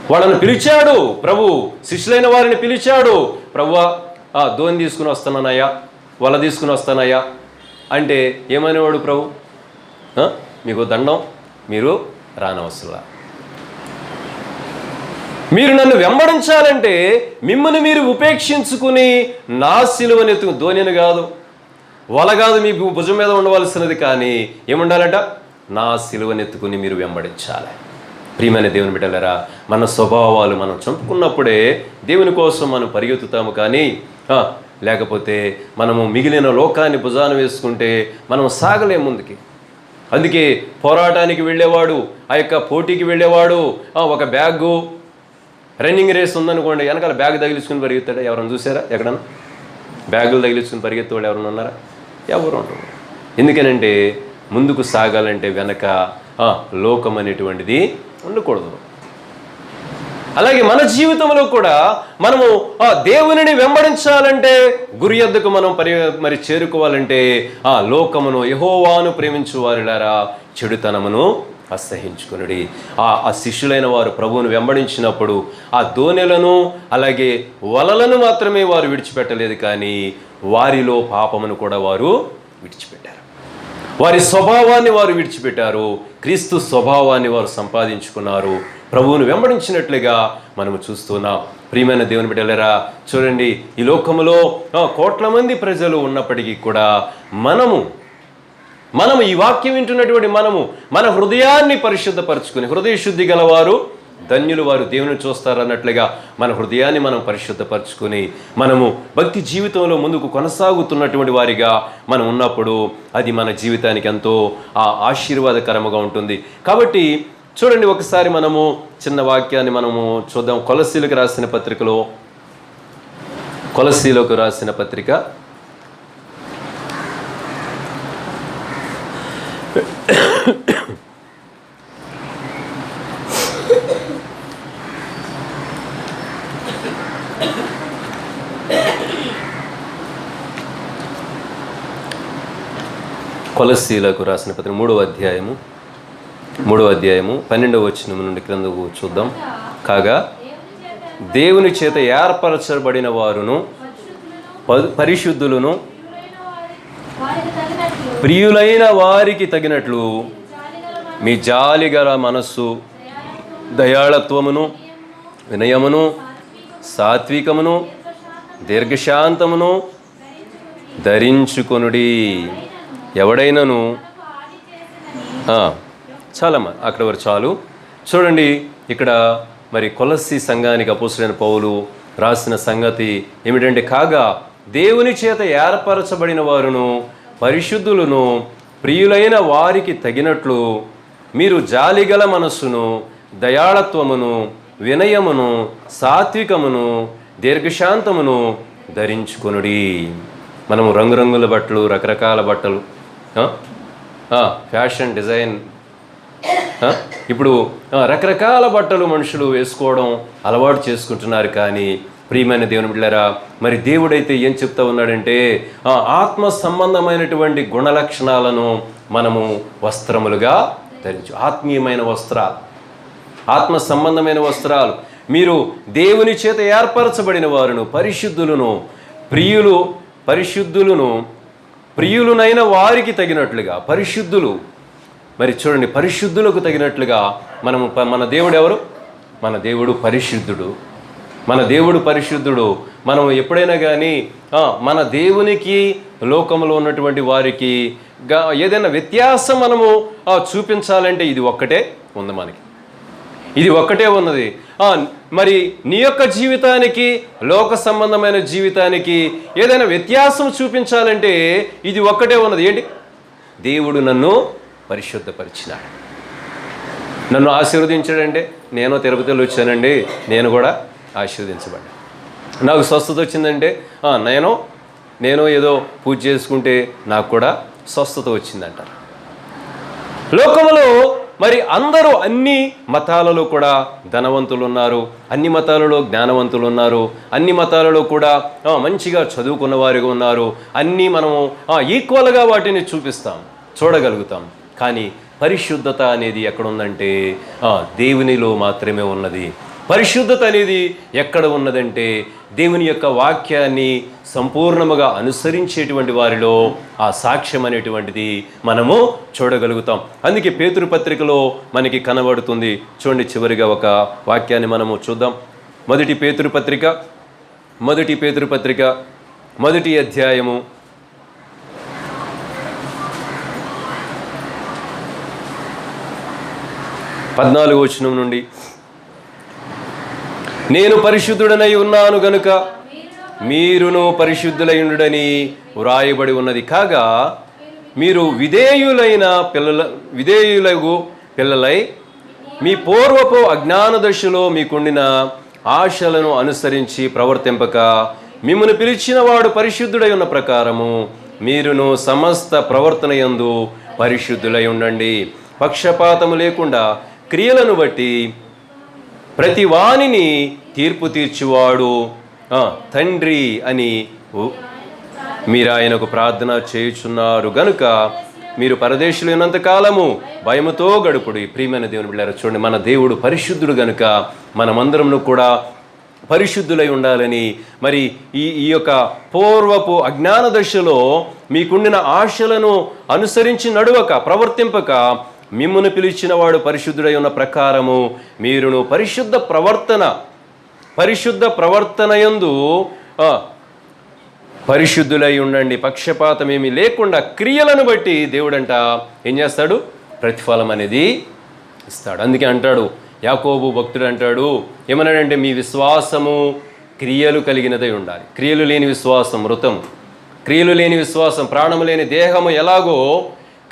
వాళ్ళని పిలిచాడు ప్రభు, శిష్యులైన వారిని పిలిచాడు. ప్రభువా ధోని తీసుకుని వస్తానయ్యా, వల తీసుకుని వస్తానయ్యా అంటే ఏమనేవాడు ప్రభు? మీకు దండం, మీరు రానవసరంలా. మీరు నన్ను వెంబడించాలంటే మిమ్మల్ని మీరు ఉపేక్షించుకుని నా సిలువనెత్తు, ధోనిని కాదు, వల కాదు మీ భుజం మీద ఉండవలసినది, కానీ ఏముండాలంట? నా సిలువనెత్తుకుని మీరు వెంబడించాలి. ప్రియమైన దేవుని బిడ్డలారా, మన స్వభావాలు మనం చంపుకున్నప్పుడే దేవుని కోసం మనం పరిగెత్తుతాము, కానీ లేకపోతే మనము మిగిలిన లోకాన్ని భుజాన వేసుకుంటే మనం సాగలే ముందుకి. అందుకే పోరాటానికి వెళ్ళేవాడు, ఆ యొక్క పోటీకి వెళ్ళేవాడు, ఒక బ్యాగు రన్నింగ్ రేస్ ఉందనుకోండి, వెనకాల బ్యాగ్ తగిలించుకుని పరిగెత్తాడు. ఎవరైనా చూసారా? ఎక్కడన్నా బ్యాగులు తగిలించుకుని పరిగెత్తేవాడు ఎవరైనా ఉన్నారా? ఎవరు ఉంటారు. ఎందుకనంటే ముందుకు సాగాలంటే వెనక లోకం అనేటువంటిది ఉండకూడదు. అలాగే మన జీవితంలో కూడా మనము దేవునిని వెంబడించాలంటే, గురి యొద్దకు మనం మరి చేరుకోవాలంటే లోకమును, యెహోవాను ప్రేమించు వారిలారా చెడుతనమును అసహించుకునుడి. ఆ శిష్యులైన వారు ప్రభువును వెంబడించినప్పుడు ఆ దోణెలను అలాగే వలలను మాత్రమే వారు విడిచిపెట్టలేదు, కానీ వారిలో పాపమును కూడా వారు విడిచిపెట్టారు. వారి స్వభావాన్ని వారు విడిచిపెట్టారు, క్రీస్తు స్వభావాన్ని వారు సంపాదించుకున్నారు. ప్రభువును వెంబడించినట్లుగా మనము చూస్తున్నాం. ప్రియమైన దేవుని బిడ్డలారా, చూడండి, ఈ లోకములో కోట్ల మంది ప్రజలు ఉన్నప్పటికీ కూడా మనము ఈ వాక్యం వింటున్నటువంటి మన హృదయాన్ని పరిశుద్ధపరచుకుని, హృదయ శుద్ధి గలవారు ధన్యులు, వారు దేవుని చూస్తారన్నట్లుగా మన హృదయాన్ని మనం పరిశుద్ధపరచుకుని మనము భక్తి జీవితంలో ముందుకు కొనసాగుతున్నటువంటి వారిగా మనం ఉన్నప్పుడు అది మన జీవితానికి ఎంతో ఆశీర్వాదకరముగా ఉంటుంది. కాబట్టి చూడండి, ఒకసారి మనము చిన్న వాక్యాన్ని మనము చూద్దాం. కొలస్సీలకు రాసిన పత్రికలో, కొలస్సీలకు రాసిన పత్రిక కొలస్సీలకు రాసిన పత్రిక 3వ అధ్యాయము 12వ వచనం నుండి క్రిందకు చూద్దాం. కాగా దేవుని చేత ఏర్పరచబడిన వారును పరిశుద్ధులను ప్రియులైన వారికి తగినట్లు మీ జాలిగల మనస్సు, దయాళత్వమును, వినయమును, సాత్వికమును, దీర్ఘశాంతమును ధరించుకొనుడి. ఎవడైనను చాలమ్మా, అక్కడ వరకు చాలు. చూడండి, ఇక్కడ మరి కొలస్సీ సంఘానికి అపోస్తలుడైన పౌలు రాసిన సంగతి ఏమిటంటే, కాగా దేవుని చేత ఏర్పరచబడిన వారును పరిశుద్ధులను ప్రియులైన వారికి తగినట్లు మీరు జాలిగల మనస్సును, దయాళత్వమును, వినయమును, సాత్వికమును, దీర్ఘశాంతమును ధరించుకొనుడి. మనము రంగురంగుల బట్టలు, రకరకాల బట్టలు, ఫ్యాషన్ డిజైన్, ఇప్పుడు రకరకాల బట్టలు మనుషులు వేసుకోవడం అలవాటు చేసుకుంటున్నారు. కానీ ప్రియమైన దేవుని బిడ్డలారా, మరి దేవుడైతే ఏం చెప్తా ఉన్నాడంటే, ఆత్మ సంబంధమైనటువంటి గుణలక్షణాలను మనము వస్త్రములుగా ధరించు. ఆత్మీయమైన వస్త్రాలు, ఆత్మ సంబంధమైన వస్త్రాలు. మీరు దేవుని చేత ఏర్పరచబడిన వారును పరిశుద్ధులను ప్రియులునైన వారికి తగినట్లుగా, పరిశుద్ధులు. మరి చూడండి, పరిశుద్ధులకు తగినట్లుగా మన దేవుడు ఎవరు? మన దేవుడు పరిశుద్ధుడు. మన దేవుడు పరిశుద్ధుడు. మనం ఎప్పుడైనా కానీ మన దేవునికి లోకంలో ఉన్నటువంటి వారికి ఏదైనా వ్యత్యాసం మనము చూపించాలంటే ఇది ఒక్కటే ఉంది, మనకి ఇది ఒక్కటే ఉన్నది. మరి నీ యొక్క జీవితానికి, లోక సంబంధమైన జీవితానికి ఏదైనా వ్యత్యాసం చూపించాలంటే ఇది ఒక్కటే ఉన్నది. ఏంటి? దేవుడు నన్ను పరిశుద్ధపరిచినాడు, నన్ను ఆశీర్వదించాడంటే. నేను తిరుపతిలో వచ్చానండి, నేను కూడా ఆశీర్వదించబడ్డా. నాకు స్వస్థత వచ్చిందంటే నేను ఏదో పూజ చేసుకుంటే నాకు కూడా స్వస్థత వచ్చిందంటారు. లోకంలో మరి అందరూ అన్ని మతాలలో కూడా ధనవంతులు ఉన్నారు, అన్ని మతాలలో జ్ఞానవంతులు ఉన్నారు, అన్ని మతాలలో కూడా మంచిగా చదువుకున్న వారిగా ఉన్నారు. అన్నీ మనము ఈక్వల్గా వాటిని చూడగలుగుతాం. కానీ పరిశుద్ధత అనేది ఎక్కడుందంటే దేవునిలో మాత్రమే ఉన్నది. పరిశుద్ధత అనేది ఎక్కడ ఉన్నదంటే దేవుని యొక్క వాక్యాన్ని సంపూర్ణముగా అనుసరించేటువంటి వారిలో ఆ సాక్ష్యం అనేటువంటిది మనము చూడగలుగుతాం. అందుకే పేతురు పత్రికలో మనకి కనబడుతుంది. చూడండి, చివరిగా ఒక వాక్యాన్ని మనము చూద్దాం. మొదటి పేతురు పత్రిక మొదటి అధ్యాయము 14వ వచనం నుండి, నేను పరిశుద్ధుడనై ఉన్నాను గనుక మీరును పరిశుద్ధులై ఉండుడని వ్రాయబడి ఉన్నది. కాగా మీరు విధేయులగు పిల్లలై మీ పూర్వపు అజ్ఞాన దశలో మీకుండిన ఆశలను అనుసరించి ప్రవర్తింపక మిమ్మల్ని పిలిచిన వాడు పరిశుద్ధుడై ఉన్న ప్రకారము మీరును సమస్త ప్రవర్తన యందు పరిశుద్ధులై ఉండండి. పక్షపాతము లేకుండా క్రియలను బట్టి ప్రతి వానిని తీర్పు తీర్చువాడు తండ్రి అని మీరు ఆయనకు ప్రార్థన చేయుచున్నారు గనుక మీరు పరదేశులు ఉన్నంత కాలము భయముతో గడుపుడు. ప్రియమైన దేవుని బిడ్డలారా, చూడండి, మన దేవుడు పరిశుద్ధుడు గనుక మనమందరము కూడా పరిశుద్ధులై ఉండాలని మరి ఈ యొక్క పూర్వపు అజ్ఞాన దశలో మీకుండిన ఆశలను అనుసరించి నడువక ప్రవర్తింపక మిమ్మును పిలిచిన వాడు పరిశుద్ధుడై ఉన్న ప్రకారము మీరును పరిశుద్ధ ప్రవర్తనయందు పరిశుద్ధులై ఉండండి. పక్షపాతమేమీ లేకుండా క్రియలను బట్టి దేవుడంట ఏం చేస్తాడు? ప్రతిఫలం అనేది ఇస్తాడు. అందుకే అంటాడు యాకోబు భక్తుడు అంటాడు, ఏమన్నాడంటే, మీ విశ్వాసము క్రియలు కలిగినదై ఉండాలి. క్రియలు లేని విశ్వాసం మృతం. క్రియలు లేని విశ్వాసం, ప్రాణము లేని దేహము ఎలాగో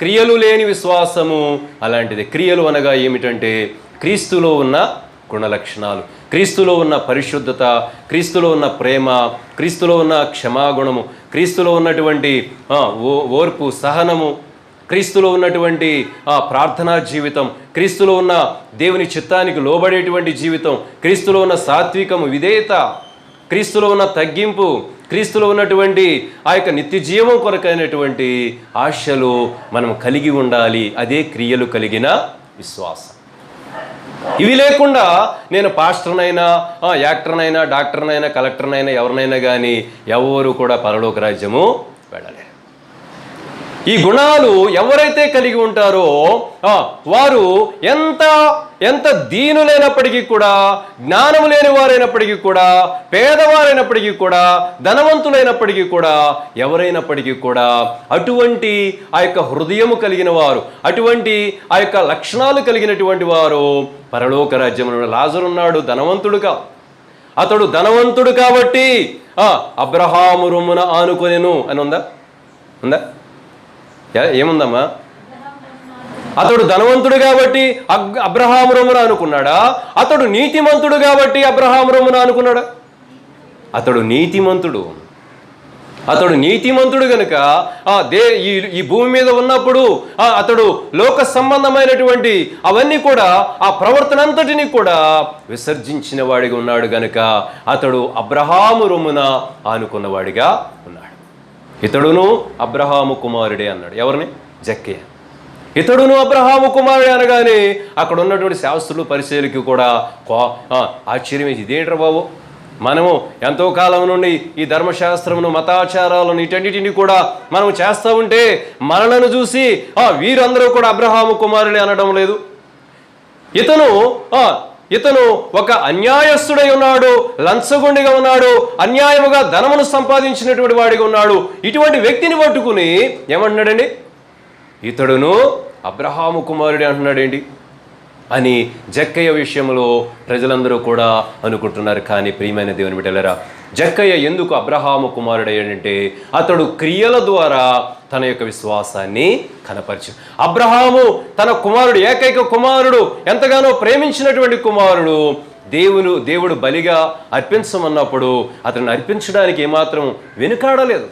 క్రియలు లేని విశ్వాసము అలాంటిది. క్రియలు అనగా ఏమిటంటే క్రీస్తులో ఉన్న గుణలక్షణాలు, క్రీస్తులో ఉన్న పరిశుద్ధత, క్రీస్తులో ఉన్న ప్రేమ, క్రీస్తులో ఉన్న క్షమాగుణము, క్రీస్తులో ఉన్నటువంటి ఓర్పు, సహనము, క్రీస్తులో ఉన్నటువంటి ప్రార్థనా జీవితం, క్రీస్తులో ఉన్న దేవుని చిత్తానికి లోబడేటువంటి జీవితం, క్రీస్తులో ఉన్న సాత్వికము, విధేయత, క్రీస్తులో ఉన్న తగ్గింపు, క్రీస్తులో ఉన్నటువంటి ఆ యొక్క నిత్య జీవం కొరకైనటువంటి ఆశలు మనం కలిగి ఉండాలి. అదే క్రియలు కలిగిన విశ్వాసం. ఇవి లేకుండా నేను పాస్టర్నైనా, యాక్టర్నైనా, డాక్టర్నైనా, కలెక్టర్నైనా, ఎవరినైనా కానీ ఎవరు కూడా పరలోక రాజ్యము వెళ్ళలేరు. ఈ గుణాలు ఎవరైతే కలిగి ఉంటారో వారు ఎంత దీనులైనప్పటికీ కూడా, జ్ఞానము లేని వారైనప్పటికీ కూడా, పేదవారైనప్పటికీ కూడా, ధనవంతులైనప్పటికీ కూడా, ఎవరైనప్పటికీ కూడా అటువంటి ఆ యొక్క హృదయము కలిగిన వారు, అటువంటి ఆ యొక్క లక్షణాలు కలిగినటువంటి వారు పరలోక రాజ్యములో. లాజరు ఉన్నాడు, ధనవంతుడుగా. అతడు ధనవంతుడు కాబట్టి అబ్రహాము రొమ్మున ఆనుకొనెను అని ఉందా? ఏముందమ్మా? అతడు ధనవంతుడు కాబట్టి అబ్రహాము రొమ్మున అనుకున్నాడా? అతడు నీతిమంతుడు కాబట్టి అబ్రహాము రొమ్మున అనుకున్నాడా? అతడు నీతిమంతుడు గనుక ఈ భూమి మీద ఉన్నప్పుడు అతడు లోక సంబంధమైనటువంటి అవన్నీ కూడా, ఆ ప్రవర్తన అంతటిని కూడా విసర్జించిన వాడిగా ఉన్నాడు గనుక అతడు అబ్రహాము రొమ్మున ఆనుకున్నవాడిగా ఉన్నాడు. ఇతడును అబ్రహాము కుమారుడే అన్నాడు. ఎవరిని? జక్కయ్య. ఇతడును అబ్రహాము కుమారుడే అనగానే అక్కడ ఉన్నటువంటి శాస్త్రులు, పరిశీలకులు కూడా ఆశ్చర్యం వేసి, ఇదేంట్రా బాబు, మనము ఎంతో కాలం నుండి ఈ ధర్మశాస్త్రమును, మతాచారాలను, ఇటన్నిటిని కూడా మనం చేస్తూ ఉంటే మనలను చూసి వీరందరూ కూడా అబ్రహాము కుమారుడే అనడం లేదు. ఇతను ఒక అన్యాయస్తుడై ఉన్నాడు, లంచగొండిగా ఉన్నాడు, అన్యాయముగా ధనమును సంపాదించినటువంటి వాడిగా ఉన్నాడు. ఇటువంటి వ్యక్తిని పట్టుకుని ఏమంటున్నాడండి? ఇతడును అబ్రహాము కుమారుడే అంటున్నాడేంటి అని జక్కయ్య విషయంలో ప్రజలందరూ కూడా అనుకుంటున్నారు. కానీ ప్రియమైన దేవుని బిడ్డలారా, జక్కయ్య ఎందుకు అబ్రహాము కుమారుడయ్యాడంటే అతడు క్రియల ద్వారా తన యొక్క విశ్వాసాన్ని కనపరిచాడు. అబ్రహాము తన కుమారుడు, ఏకైక కుమారుడు, ఎంతగానో ప్రేమించినటువంటి కుమారుడు, దేవుడు బలిగా అర్పించమన్నప్పుడు అతన్ని అర్పించడానికి ఏమాత్రం వెనుకాడలేదు.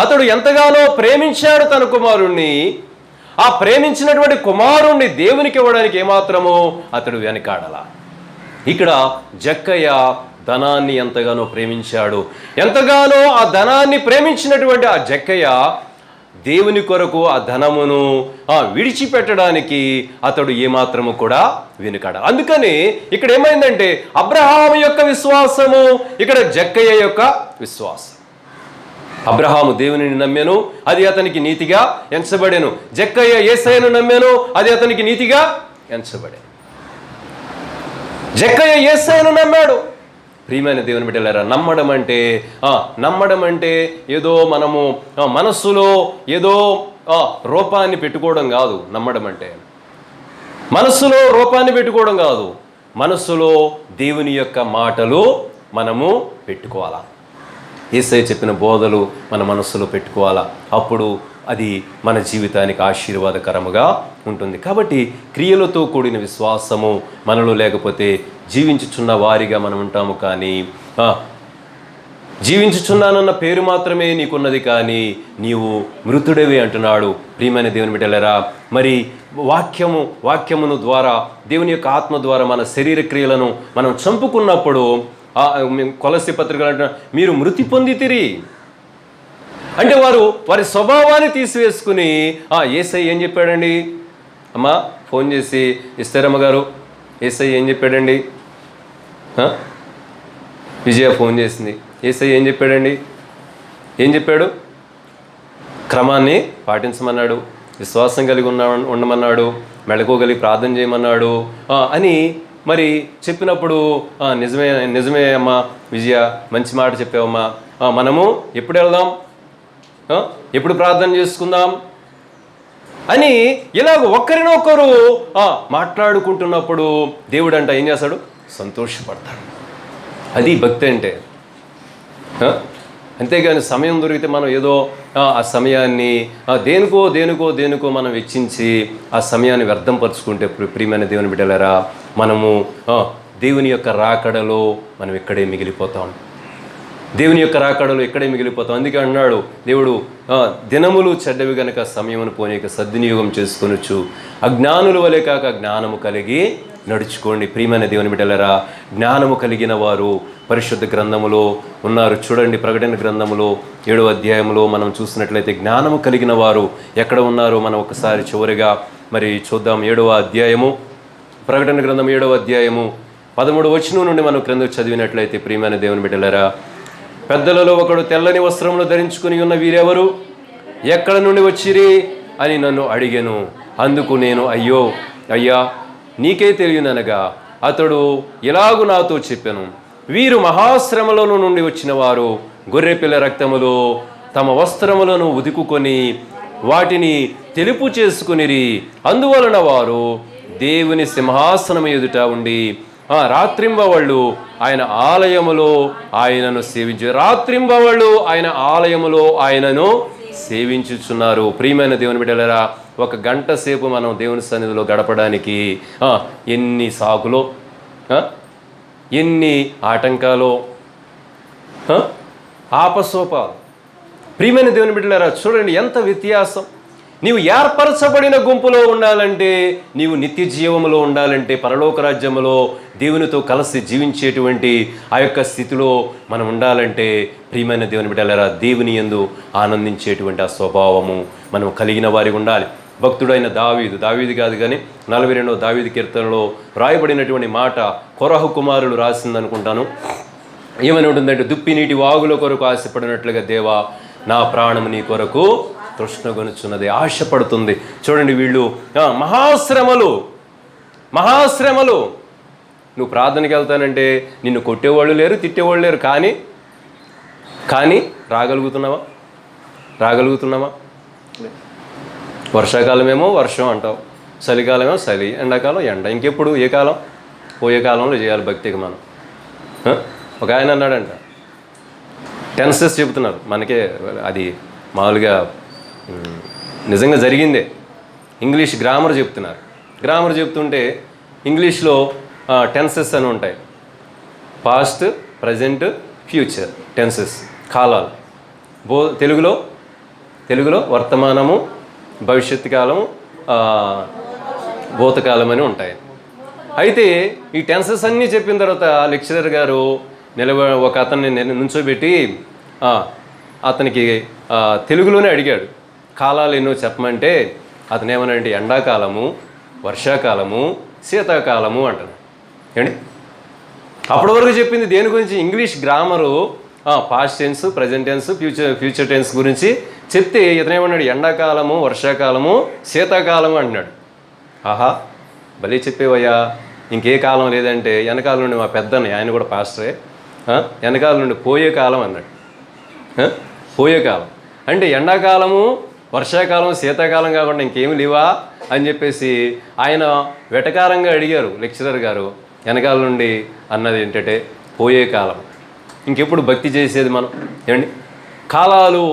అతడు ఎంతగానో ప్రేమించాడు తన కుమారుణ్ణి. ఆ ప్రేమించినటువంటి కుమారుణ్ణి దేవునికి ఇవ్వడానికి ఏమాత్రమో అతడు వెనకాడలా. ఇక్కడ జక్కయ్య ధనాన్ని ఎంతగానో ప్రేమించాడు. ఎంతగానో ఆ ధనాన్ని ప్రేమించినటువంటి ఆ జక్కయ్య దేవుని కొరకు ఆ ధనమును విడిచిపెట్టడానికి అతడు ఏమాత్రము కూడా వెనుకాడ. అందుకని ఇక్కడ ఏమైందంటే అబ్రహాము యొక్క విశ్వాసము, ఇక్కడ జక్కయ్య యొక్క విశ్వాసం. అబ్రహాము దేవునిని నమ్మెను, అది అతనికి నీతిగా ఎంచబడెను. జక్కయ్య యేసయ్యను నమ్మెను, అది అతనికి నీతిగా ఎంచబడెను. జక్కయ్య యేసయ్యను నమ్మాడు. ప్రియమైన దేవుని బిడ్డలారా, నమ్మడం అంటే ఏదో మనము మనస్సులో ఏదో రూపాన్ని పెట్టుకోవడం కాదు. నమ్మడం అంటే మనస్సులో రూపాన్ని పెట్టుకోవడం కాదు, మనస్సులో దేవుని యొక్క మాటలు మనము పెట్టుకోవాలా. యేసయ్య చెప్పిన బోధలు మన మనస్సులో పెట్టుకోవాలా. అప్పుడు అది మన జీవితానికి ఆశీర్వాదకరముగా ఉంటుంది. కాబట్టి క్రియలతో కూడిన విశ్వాసము మనలో లేకపోతే జీవించుచున్న వారిగా మనం ఉంటాము, కానీ జీవించుచున్నానన్న పేరు మాత్రమే నీకున్నది, కానీ నీవు మృతుడవే అంటున్నాడు. ప్రియమైన దేవుని బిడ్డలారా, మరి వాక్యమును ద్వారా, దేవుని యొక్క ఆత్మ ద్వారా మన శరీర క్రియలను మనం చంపుకున్నప్పుడు కొలస్సీ పత్రికలు అంటున్నారు, మీరు మృతి పొందితిరి అంటే వారి స్వభావాన్ని తీసివేసుకుని యేసయ్య ఏం చెప్పాడండి? అమ్మా ఫోన్ చేసి ఇస్తారమ్మ గారు, యేసయ్య ఏం చెప్పాడండి? విజయ ఫోన్ చేసింది, యేసయ్య ఏం చెప్పాడండి? ఏం చెప్పాడు? క్రమాన్ని పాటించమన్నాడు, విశ్వాసం కలిగి ఉండమన్నాడు, మెళకువగలిగి ప్రార్థన చేయమన్నాడు అని మరి చెప్పినప్పుడు నిజమే అమ్మా విజయ, మంచి మాట చెప్పావమ్మా, మనము ఎప్పుడు వెళ్దాం, ఎప్పుడు ప్రార్థన చేసుకుందాం అని ఇలాగ ఒకరినొకరు మాట్లాడుకుంటున్నప్పుడు దేవుడు అంట ఏం చేస్తాడు? సంతోషపడతాడు. అది భక్తి అంటే. అంతేగాని సమయం దొరికితే మనం ఏదో ఆ సమయాన్ని దేనికో మనం వెచ్చించి ఆ సమయాన్ని వ్యర్థం పరుచుకుంటే ప్రియమైన దేవుని బిడ్డలారా, మనము దేవుని యొక్క రాకడలో మనం ఇక్కడే మిగిలిపోతాం. దేవుని యొక్క రాకడలో ఇక్కడే మిగిలిపోతాం. అందుకే అన్నాడు దేవుడు, దినములు చెడ్డవి గనక సమయమును పోనీక సద్వినియోగం చేసుకొనొచ్చు, అజ్ఞానుల వలె కాక జ్ఞానము కలిగి నడుచుకోండి. ప్రియమైన దేవుని బిడ్డలారా, జ్ఞానము కలిగిన వారు పరిశుద్ధ గ్రంథములో ఉన్నారు. చూడండి, ప్రకటన గ్రంథములో 7వ అధ్యాయంలో మనం చూసినట్లయితే జ్ఞానము కలిగిన వారు ఎక్కడ ఉన్నారో మనం ఒకసారి చివరిగా మరి చూద్దాం. 7వ అధ్యాయము, ప్రకటన గ్రంథం 7వ అధ్యాయము 13వ వచనం నుండి మనం క్రిందకు చదివినట్లయితే, ప్రియమైన దేవుని బిడ్డలారా, పెద్దలలో ఒకడు తెల్లని వస్త్రములు ధరించుకుని ఉన్న వీరెవరు, ఎక్కడ నుండి వచ్చిరి అని నన్ను అడిగాను. అందుకు నేను అయ్యా నీకే తెలియననగా అతడు ఇలాగు నాతో చెప్పాను, వీరు మహాశ్రమలో నుండి వచ్చిన వారు గొర్రెపిల్ల రక్తములో తమ వస్త్రములను ఉదుకుకొని వాటిని తెలుపు చేసుకునిరి. అందువలన వారు దేవుని సింహాసనం ఎదుట ఉండి రాత్రింబవళ్ళు ఆయన ఆలయములో ఆయనను సేవించుచున్నారు. ప్రియమైన దేవుని బిడ్డలారా, 1 గంట సేపు మనం దేవుని సన్నిధిలో గడపడానికి ఎన్ని సాకులో, ఎన్ని ఆటంకాలో, ఆపసోపాలు. ప్రియమైన దేవుని బిడ్డలారా, చూడండి ఎంత వ్యత్యాసం. నీవు ఏర్పరచబడిన గుంపులో ఉండాలంటే, నీవు నిత్య జీవములో ఉండాలంటే, పరలోక రాజ్యములో దేవునితో కలిసి జీవించేటువంటి ఆ యొక్క స్థితిలో మనం ఉండాలంటే, ప్రియమైన దేవుని బిడ్డలారా, దేవుని యందు ఆనందించేటువంటి ఆ స్వభావము మనం కలిగిన వారికి ఉండాలి. భక్తుడైన దావీదు కాదు కానీ 42వ దావీదు కీర్తనలో రాయబడినటువంటి మాట కొరహు కుమారులు రాసిందనుకుంటాను. ఏమని ఉంటుందంటే, దుప్పి నీటి వాగుల కొరకు ఆశపడినట్లుగా దేవా నా ప్రాణము నీ కొరకు తృష్ణగొనుచున్నది, ఆశపడుతుంది. చూడండి, వీళ్ళు మహాశ్రమలు. నువ్వు ప్రార్థనకి వెళ్తానంటే నిన్ను కొట్టేవాళ్ళు లేరు, తిట్టేవాళ్ళు లేరు, కానీ రాగలుగుతున్నావా? వర్షాకాలమేమో వర్షం అంటావు, చలికాలమేమో చలి, ఎండాకాలం ఎండ. ఇంకెప్పుడు ఏ కాలం? పోయే కాలంలో చేయాలి భక్తికి మనం. ఒక ఆయన అన్నాడంట, టెన్సెస్ చెబుతున్నారు మనకే, అది మామూలుగా నిజంగా జరిగిందే. ఇంగ్లీష్ గ్రామర్ చెప్తున్నారు. గ్రామర్ చెప్తుంటే ఇంగ్లీష్లో టెన్సెస్ అని ఉంటాయి, పాస్ట్, ప్రజెంట్, ఫ్యూచర్ టెన్సెస్, కాలాలు. తెలుగులో వర్తమానము, భవిష్యత్తు కాలము, భూతకాలం అని ఉంటాయి. అయితే ఈ టెన్సెస్ అన్నీ చెప్పిన తర్వాత లెక్చరర్ గారు ఒక అతన్ని నుంచోబెట్టి అతనికి తెలుగులోనే అడిగాడు, కాలాలు ఎన్నో చెప్పమంటే అతను ఏమనంటే ఎండాకాలము, వర్షాకాలము, శీతాకాలము అంటాడు. ఏమండి, అప్పటి వరకు చెప్పింది దేని గురించి? English grammar, past tense, present tense, future tense గురించి చెప్తే ఇతనేమన్నాడు? ఎండాకాలము, వర్షాకాలము, శీతాకాలము అంటున్నాడు. ఆహా, భలే చెప్పేవయ్యా, ఇంకే కాలం లేదంటే వెనకాల నుండి మా పెద్దన్న, ఆయన కూడా పాస్టరే, వెనకాల నుండి పోయే కాలం అన్నాడు. పోయే కాలం అంటే ఎండాకాలము, వర్షాకాలం, శీతాకాలం కాకుండా ఇంకేమి లేవా అని చెప్పేసి ఆయన వెటకారంగా అడిగారు లెక్చరర్ గారు. వెనకాల నుండి అన్నది ఏంటంటే పోయే కాలం. ఇంకెప్పుడు భక్తి చేసేది మనం? ఏమండి, కాలాలు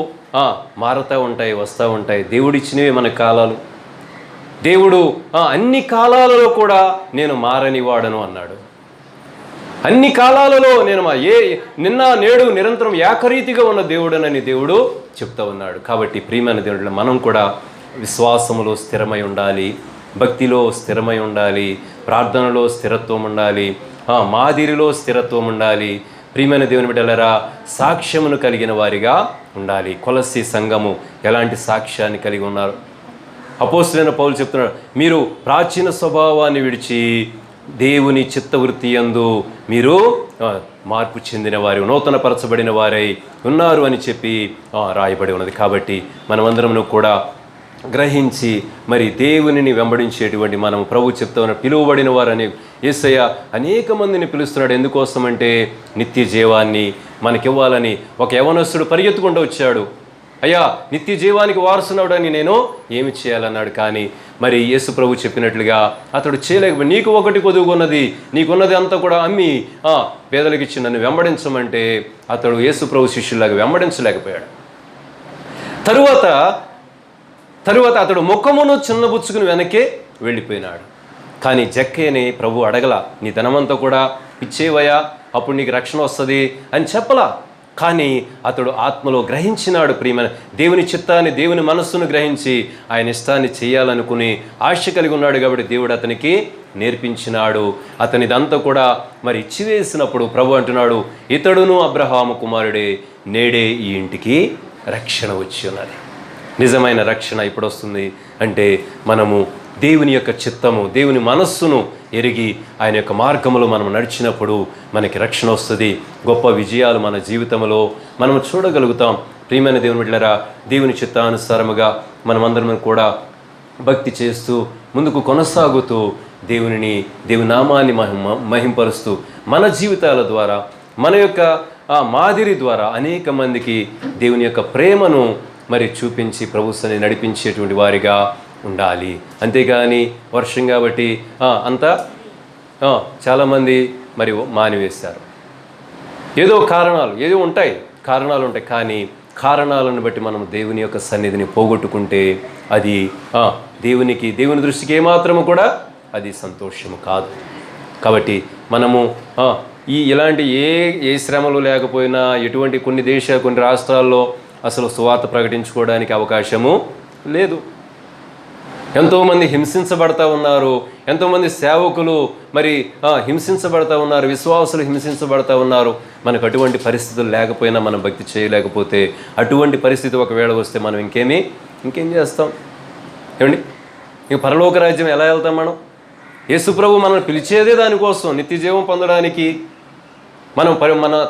మారుతూ ఉంటాయి, వస్తూ ఉంటాయి. దేవుడిచ్చినవి మన కాలాలు. దేవుడు అన్ని కాలాలలో కూడా నేను మారని వాడను అన్నాడు. అన్ని కాలాలలో నేను నిన్న నేడు నిరంతరం ఏకరీతిగా ఉన్న దేవుడనని దేవుడు చెప్తా ఉన్నాడు. కాబట్టి ప్రియమైన దేవుడు, మనం కూడా విశ్వాసములో స్థిరమై ఉండాలి, భక్తిలో స్థిరమై ఉండాలి, ప్రార్థనలో స్థిరత్వం ఉండాలి, మాదిరిలో స్థిరత్వం ఉండాలి. ప్రియమైన దేవుని బిడ్డలారా, సాక్ష్యమును కలిగిన వారిగా ఉండాలి. కొలస్సీ సంఘము ఎలాంటి సాక్ష్యాన్ని కలిగి ఉన్నారు? అపోస్తలుడైన పౌలు చెప్తున్నాడు, మీరు ప్రాచీన స్వభావాన్ని విడిచి దేవుని చిత్తవృత్తి యందు మీరు మార్పు చెందిన వారు, నూతనపరచబడిన వారై ఉన్నారు అని చెప్పి రాయబడి ఉన్నది. కాబట్టి మనమందరం కూడా గ్రహించి మరి దేవునిని వెంబడించేటువంటి మనం ప్రభు చెప్తా ఉన్న పిలువబడిన వారని యేసయ్య అనేక మందిని పిలుస్తున్నాడు. ఎందుకోసమంటే నిత్య జీవాన్ని మనకివ్వాలని. ఒక యవనస్తుడు పరిగెత్తుకుంటూ వచ్చాడు, అయ్యా నిత్య జీవానికి వారసునవుడని నేను ఏమి చేయాలన్నాడు. కానీ మరి యేసు ప్రభు చెప్పినట్లుగా అతడు చేయలేకపోయి, నీకు ఒకటి కొదువుకున్నది, నీకున్నది అంతా కూడా అమ్మి పేదలకు ఇచ్చి నన్ను వెంబడించమంటే అతడు యేసు ప్రభు శిష్యులాగా వెంబడించలేకపోయాడు. తరువాత అతడు ముఖమును చిన్నబుచ్చుకుని వెనక్కి వెళ్ళిపోయినాడు. కానీ జక్కయ్యని ప్రభు అడగల, నీ ధనమంతా కూడా ఇచ్చేవయ్యా, అప్పుడు నీకు రక్షణ వస్తుంది అని చెప్పలా. కానీ అతడు ఆత్మలో గ్రహించినాడు. ప్రియమైన దేవుని చిత్తాన్ని, దేవుని మనస్సును గ్రహించి ఆయన ఇష్టాన్ని చేయాలనుకుని ఆశ కలిగి ఉన్నాడు. కాబట్టి దేవుడు అతనికి నేర్పించినాడు. అతనిదంతా కూడా మరి ఇచ్చివేసినప్పుడు ప్రభు అంటున్నాడు, ఇతడును అబ్రహాము కుమారుడే, నేడే ఈ ఇంటికి రక్షణ వచ్చి ఉన్నది. నిజమైన రక్షణ ఇప్పుడు వస్తుంది అంటే మనము దేవుని యొక్క చిత్తము, దేవుని మనస్సును ఎరిగి ఆయన యొక్క మార్గములో మనం నడిచినప్పుడు మనకి రక్షణ వస్తుంది. గొప్ప విజయాలు మన జీవితంలో మనం చూడగలుగుతాం. ప్రియమైన దేవుని బిడ్డలారా, దేవుని చిత్తానుసారముగా మనమందరం కూడా భక్తి చేస్తూ ముందుకు కొనసాగుతూ దేవుని నామాన్ని మహింపరుస్తూ మన జీవితాల ద్వారా, మన యొక్క మాదిరి ద్వారా అనేక మందికి దేవుని యొక్క ప్రేమను మరి చూపించి ప్రభుత్వాన్ని నడిపించేటువంటి వారిగా ఉండాలి. అంతేగాని వర్షం కాబట్టి అంతా చాలామంది మరి మానివేశారు. ఏదో కారణాలు ఉంటాయి. కానీ కారణాలను బట్టి మనం దేవుని యొక్క సన్నిధిని పోగొట్టుకుంటే అది దేవుని దృష్టికి ఏమాత్రము కూడా అది సంతోషము కాదు. కాబట్టి మనము ఇలాంటి ఏ శ్రమలు లేకపోయినా, ఎటువంటి కొన్ని రాష్ట్రాల్లో అసలు సువార్త ప్రకటించుకోవడానికి అవకాశము లేదు. ఎంతోమంది హింసించబడతా ఉన్నారు, ఎంతోమంది సేవకులు మరి హింసించబడతా ఉన్నారు, విశ్వాసులు హింసించబడతా ఉన్నారు. మనకు అటువంటి పరిస్థితులు లేకపోయినా, మనం భక్తి చేయలేకపోతే, అటువంటి పరిస్థితి ఒకవేళ వస్తే మనం ఇంకేం చేస్తాం? ఏమండి, ఇంక పరలోక రాజ్యం ఎలా వెళ్తాం మనం? యేసు ప్రభు మనల్ని పిలిచేదే దానికోసం, నిత్య జీవం పొందడానికి.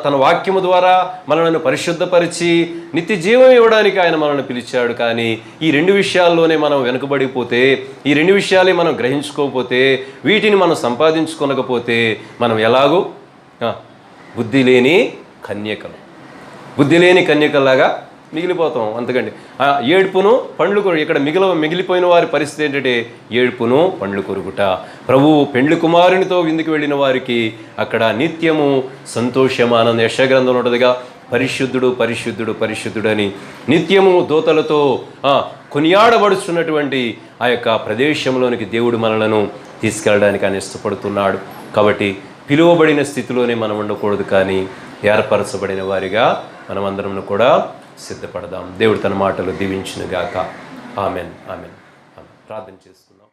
తన వాక్యము ద్వారా మనల్ని పరిశుద్ధపరిచి నిత్య జీవం ఇవ్వడానికి ఆయన మనల్ని పిలిచాడు. కానీ ఈ రెండు విషయాల్లోనే మనం వెనుకబడిపోతే, ఈ రెండు విషయాలే మనం గ్రహించుకోకపోతే, వీటిని మనం సంపాదించుకోనకపోతే మనం ఎలాగూ బుద్ధి లేని కన్యకల్లాగా మిగిలిపోతాం. అంతకండి ఏడుపును పండ్లు కొరు. ఇక్కడ మిగిలిపోయిన వారి పరిస్థితి ఏంటంటే ఏడుపును పండ్లు కొరుకుట. ప్రభువు పెండ్లి కుమారునితో విందుకు వెళ్ళిన వారికి అక్కడ నిత్యము సంతోషమానంద. యెషయా ఉంటుందిగా, పరిశుద్ధుడు పరిశుద్ధుడు పరిశుద్ధుడు అని నిత్యము దూతలతో కొనియాడబడుచున్నటువంటి ఆ యొక్క ప్రదేశంలోనికి దేవుడు మనలను తీసుకెళ్ళడానికి ఆయన ఇష్టపడుతున్నాడు. కాబట్టి పిలువబడిన స్థితిలోనే మనం ఉండకూడదు, కానీ ఏర్పరచబడిన వారిగా మనమందరం కూడా సిద్ధపడదాం. దేవుడు తన మాటలు దీవించునుగాక. ఆమెన్. ప్రార్థన చేసుకుందాం.